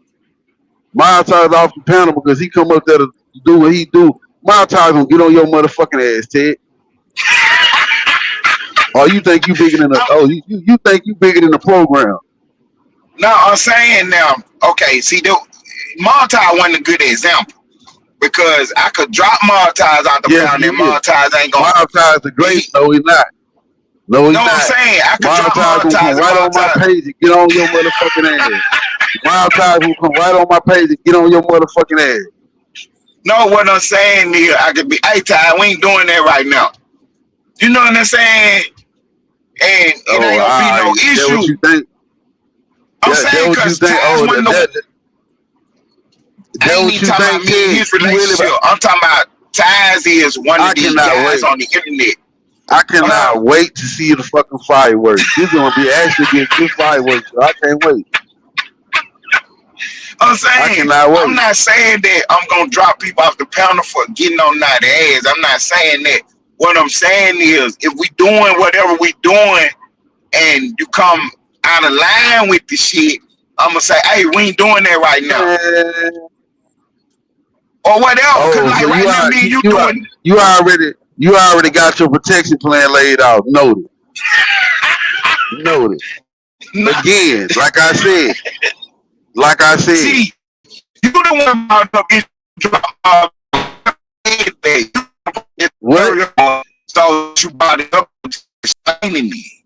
mob ties off the panel because he come up there to do what he do, mob ties gonna get on your motherfucking ass, Ted. Or you think you bigger than you think you bigger than the program? No, I'm saying now, okay, see, mob tie wasn't a good example. Because I could drop mob ties out the pound and mob ties ain't gonna. Mob ties the great. No, he's not. No, he's not. I'm saying I could drop mob ties come right on my page and get on your motherfucking ass. Mob ties will come right on my page and get on your motherfucking ass. No, what I'm saying is I could be, hey, Ty, we ain't doing that right now. You know what I'm saying? And it ain't gonna be no issue. What you think? I'm saying because Ty's one of the. I ain't even talking about me and his relationship. I'm talking about Ty's is one of these guys on the internet. I cannot wait to see the fucking fireworks. This is gonna be actually get good fireworks. So I can't wait. I'm saying I cannot wait. I'm not saying that I'm gonna drop people off the panel for getting on 90 ass. I'm not saying that. What I'm saying is if we doing whatever we doing and you come out of line with the shit, I'm gonna say, hey, we ain't doing that right now. Or whatever, because like right now, me you doing. You already got your protection plan laid out. Noted. Again, like I said. See, you the one about to drop what? So you brought it up explaining me.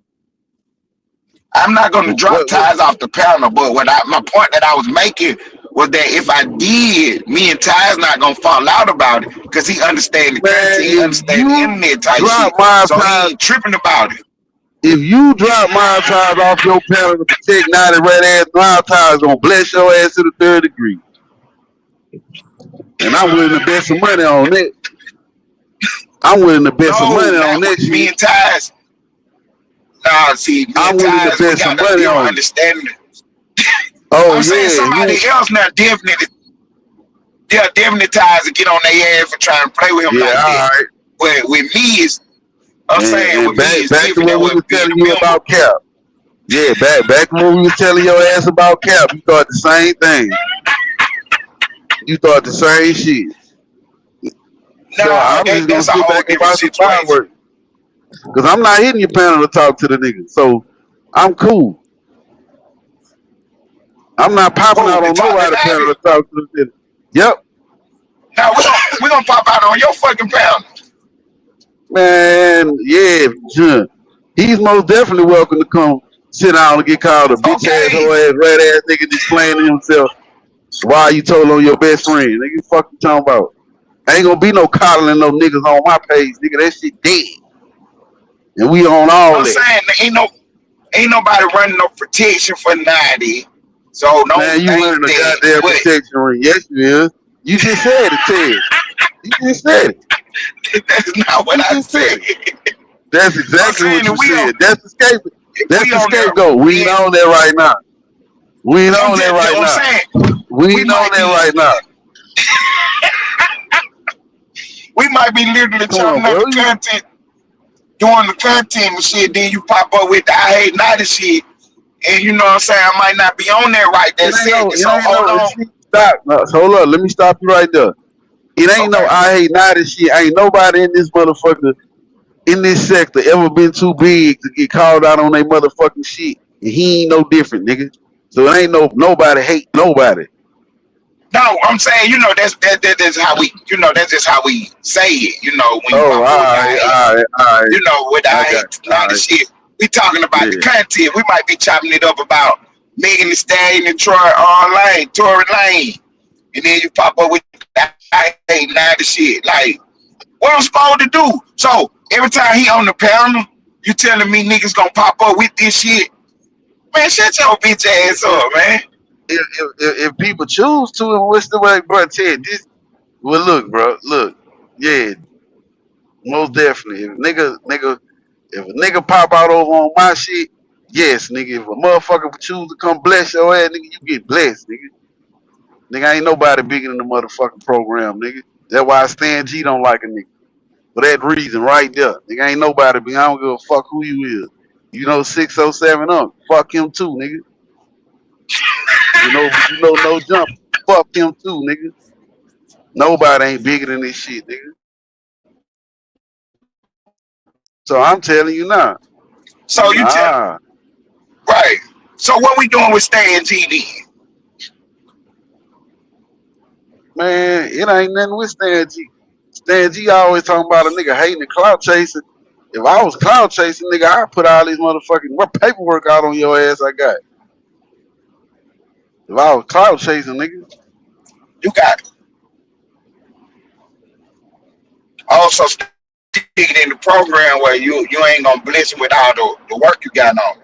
I'm not going to drop ties off the panel, but my point that I was making was that if I did, me and Ty's not going to fall out about it because he understands the content, he understands the internet type shit, so he ain't tripping about it. If you drop my ties off your panel to protect 90 red ass, my ties gonna bless your ass to the third degree. And I'm willing to bet some money on it. I'm willing to bet some money on that shit. Me and Ty's. Nah, see, I'm willing to bet some money on understanding. Oh, I'm saying somebody else now definitely Ty's to get on their ass for trying to play with him like that. Right. But with me, it's I'm saying with me, back to what we were telling you about Cap. Yeah, back to what we were telling your ass about Cap. You thought the same thing. You thought the same shit. No, so I'm just gonna sit back and watch the fireworks. Because I'm not hitting your panel to talk to the nigga. So I'm cool. I'm not popping out on nobody's panel to talk to the nigga. Yep. Now we're gonna pop out on your fucking panel. Man, yeah. He's most definitely welcome to come sit down and get called a bitch ass, whole ass, red ass nigga just playing to himself. Why you told on your best friend? Nigga, fuck you talking about? Ain't gonna be no coddling no niggas on my page, nigga. That shit dead. And we on all I'm saying ain't nobody running no protection for 90. So no, man, you running a goddamn protection ring. Yes, you is. You just said it, Ted. You just said it. That's not what I said. That's exactly what you said. That's the scapegoat. That's the scapegoat. We ain't on that right now. We ain't on that right now. We ain't on that right now. We might be literally talking about the content, doing the content and shit. Then you pop up with the I hate 90 shit, and you know what I'm saying? I might not be on there right that second. So hold on. Stop. No, hold up. Let me stop you right there. It ain't no I hate 90 shit. Ain't nobody in this motherfucker, in this sector, ever been too big to get called out on their motherfucking shit. And he ain't no different, nigga. So it ain't nobody hate nobody. No, I'm saying, you know, that's how we, you know, that's just how we say it, you know, when you Oh, all pop up with right, our all right, all right. you know, with I our got hate, you. All not the right. shit. We talking about the Yeah. content. We might be chopping it up about Megan Thee Stallion and Tory Lane, and then you pop up with I hate not the shit. Like, what I'm supposed to do? So every time he on the panel, you telling me niggas gonna pop up with this shit? Man, shut your bitch ass If, up, man. if people choose to, and what's the way, bro? Ted, this. Well, look, bro. Look. Yeah, most definitely. If a nigga pop out over on my shit, yes, nigga. If a motherfucker choose to come bless your ass, nigga, you get blessed, nigga. Nigga, ain't nobody bigger than the motherfucking program, nigga. That's why Stan G don't like a nigga. For that reason, right there. Nigga, ain't nobody big. I don't give a fuck who you is. You know 607 up. Fuck him too, nigga. You know no jump. Fuck him too, nigga. Nobody ain't bigger than this shit, nigga. So I'm telling you now. So you tell Nah. right. So what we doing with Stan G then? Man, it ain't nothing with Stan G. Stan G always talking about a nigga hating and clout chasing. If I was clout chasing, nigga, I'd put all these motherfucking what paperwork out on your ass I got. If I was clout chasing, nigga. You got also sticking in the program where you ain't gonna bless him with all the work you got on.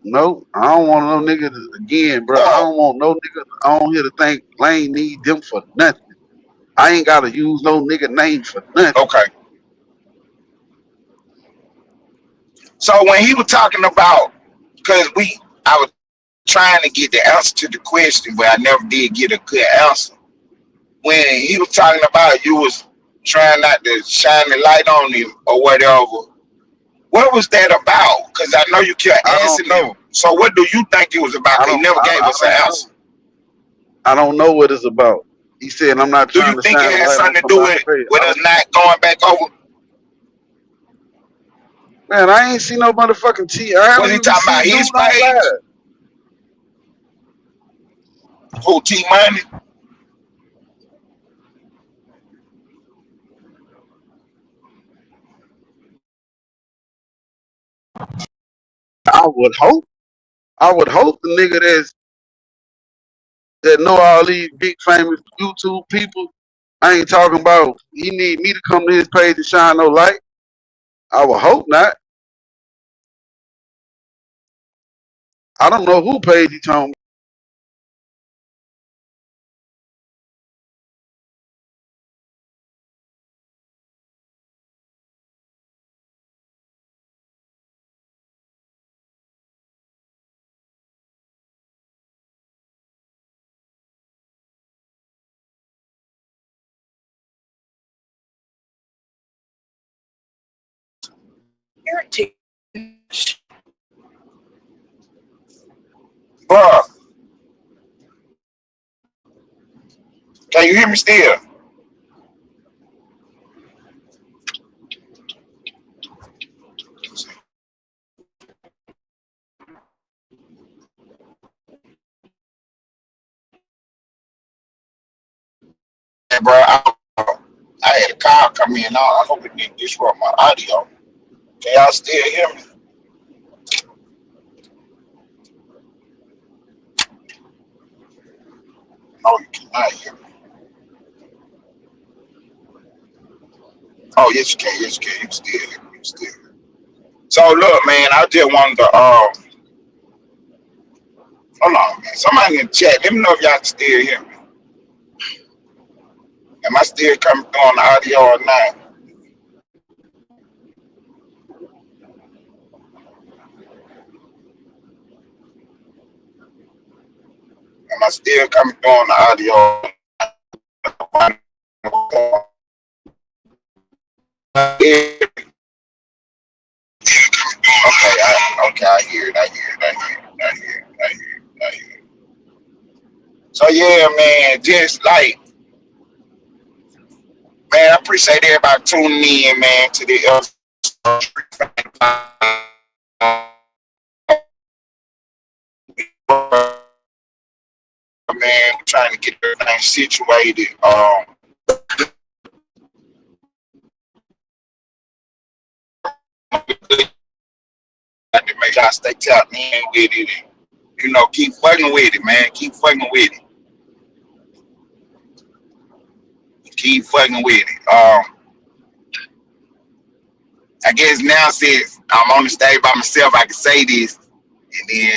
No, I don't want no nigga to, again, bro. I Oh, don't want no nigga on here to think Lane need them for nothing. I ain't gotta use no nigga name for nothing. okay. So when he was talking about, because I was trying to get the answer to the question, but I never did get a good answer. When he was talking about you was trying not to shine the light on him or whatever, what was that about? Because I know you kept I don't asking him. know. So what do you think it was about? I 'Cause he don't. never I, gave I us an don't know. answer. I don't know what it's about. He said I'm not Do you trying to think it shine a had light on something to do somebody's with face. us not going back over? Man, I ain't seen no motherfucking T. I Was haven't he even talking seen about dude his on page? live. Who T Money? I would hope. I would hope the nigga that know all these big famous YouTube people. I ain't talking about he need me to come to his page and shine no light. I would hope not. I don't know who page he talking. Bruh, can you hear me still? Hey, bro, I had a call come in. I hope it didn't disrupt my audio. Can y'all still hear me? No, you cannot hear me. Oh, yes, you can. Yes, you can. You can still hear me. You can still hear me. So, look, man, I just wanted to, hold on, man. Somebody in the chat, let me know if y'all can still hear me. Am I still coming through on the audio or not? Am I still coming through on the audio? Yeah. Okay, I hear it. I hear it. I hear it. I hear it. I hear it. I hear it. So yeah, man, just like, man, I appreciate everybody tuning in, man, to the man, trying to get everything situated. To make sure I stay tapped in with it, and keep fucking with it, man. Keep fucking with it. Keep fucking with it. I guess now since I'm on the stage by myself, I can say this, and then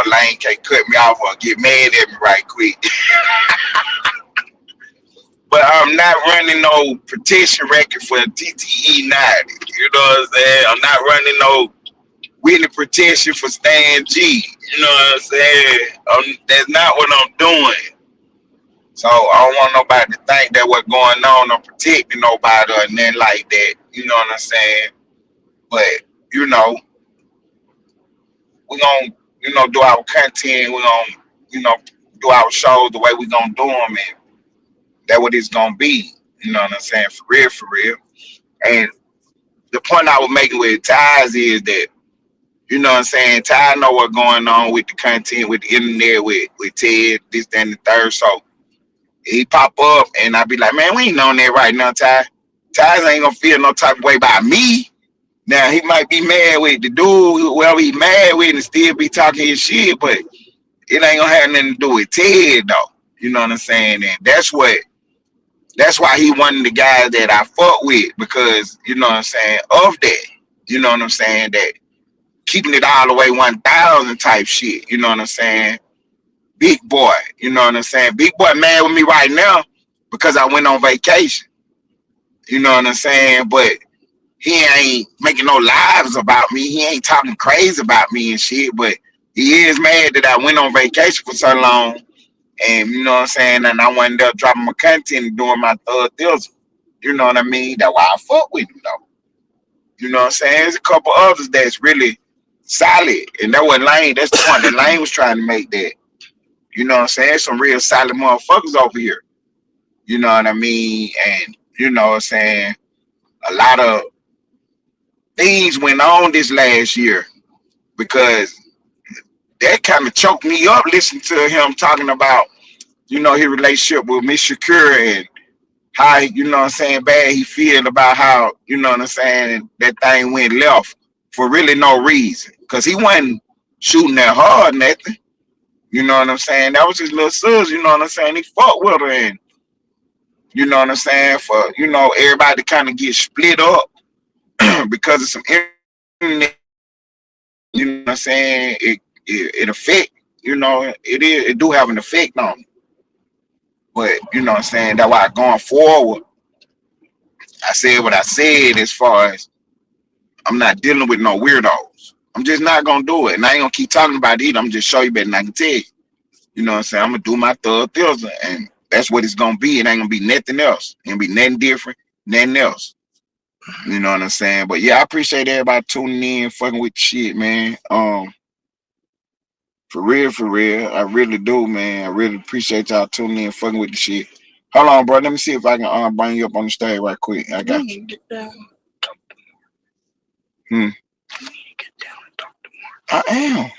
Lane can't cut me off or get mad at me right quick. But I'm not running no petition record for TTE 90. You know what I'm saying? I'm not running no winning petition for Stan G. You know what I'm saying? That's not what I'm doing. So I don't want nobody to think that what's going on, I'm protecting nobody or nothing like that. You know what I'm saying? But we're gonna do our content. We're gonna do our shows the way we're gonna do them, and that's what it's gonna be. You know what I'm saying? For real. And the point I was making with Ties is that, you know what I'm saying, Ty know what's going on with the content, with the internet, with Ted, this, that, and the third. So he pop up and I be like, man, we ain't on that right now, Ty. Ty ain't gonna feel no type of way about me. Now he might be mad with the dude, whoever he mad with, and still be talking his shit, but it ain't gonna have nothing to do with Ted though. You know what I'm saying? And that's why he one of the guys that I fuck with, because, you know what I'm saying, of that. You know what I'm saying? That keeping it all the way 1,000 type shit. You know what I'm saying? Big boy. You know what I'm saying? Big boy mad with me right now because I went on vacation. You know what I'm saying? But he ain't making no lives about me. He ain't talking crazy about me and shit. But he is mad that I went on vacation for so long. And you know what I'm saying? And I wasn't there dropping my content and doing my deals. You know what I mean? That's why I fuck with him though. You know what I'm saying? There's a couple others that's really solid. And that was Lane. That's the point that Lane was trying to make, that, you know what I'm saying? Some real solid motherfuckers over here. You know what I mean? And you know what I'm saying? A lot of things went on this last year because that kind of choked me up listening to him talking about, his relationship with Miss Shakira and how, you know what I'm saying, bad he feel about how, you know what I'm saying, that thing went left for really no reason. Because he wasn't shooting that hard, nothing. You know what I'm saying? That was his little sis, you know what I'm saying? He fought with her, and, you know what I'm saying, for, everybody to kind of get split up because of some internet, you know what I'm saying, it affect, it do have an effect on me. But, you know what I'm saying, that's why going forward, I said what I said as far as I'm not dealing with no weirdos. I'm just not going to do it. And I ain't going to keep talking about it. I'm just show you better than I can tell you. You know what I'm saying? I'm going to do my thug things, and that's what it's going to be. It ain't going to be nothing else. It ain't going to be nothing different, nothing else. You know what I'm saying? But yeah, I appreciate everybody tuning in, fucking with the shit, man. For real. I really do, man. I really appreciate y'all tuning in, fucking with the shit. Hold on, bro. Let me see if I can bring you up on the stage right quick. I got you. Get down and talk to Hmm. Get down and talk to I am.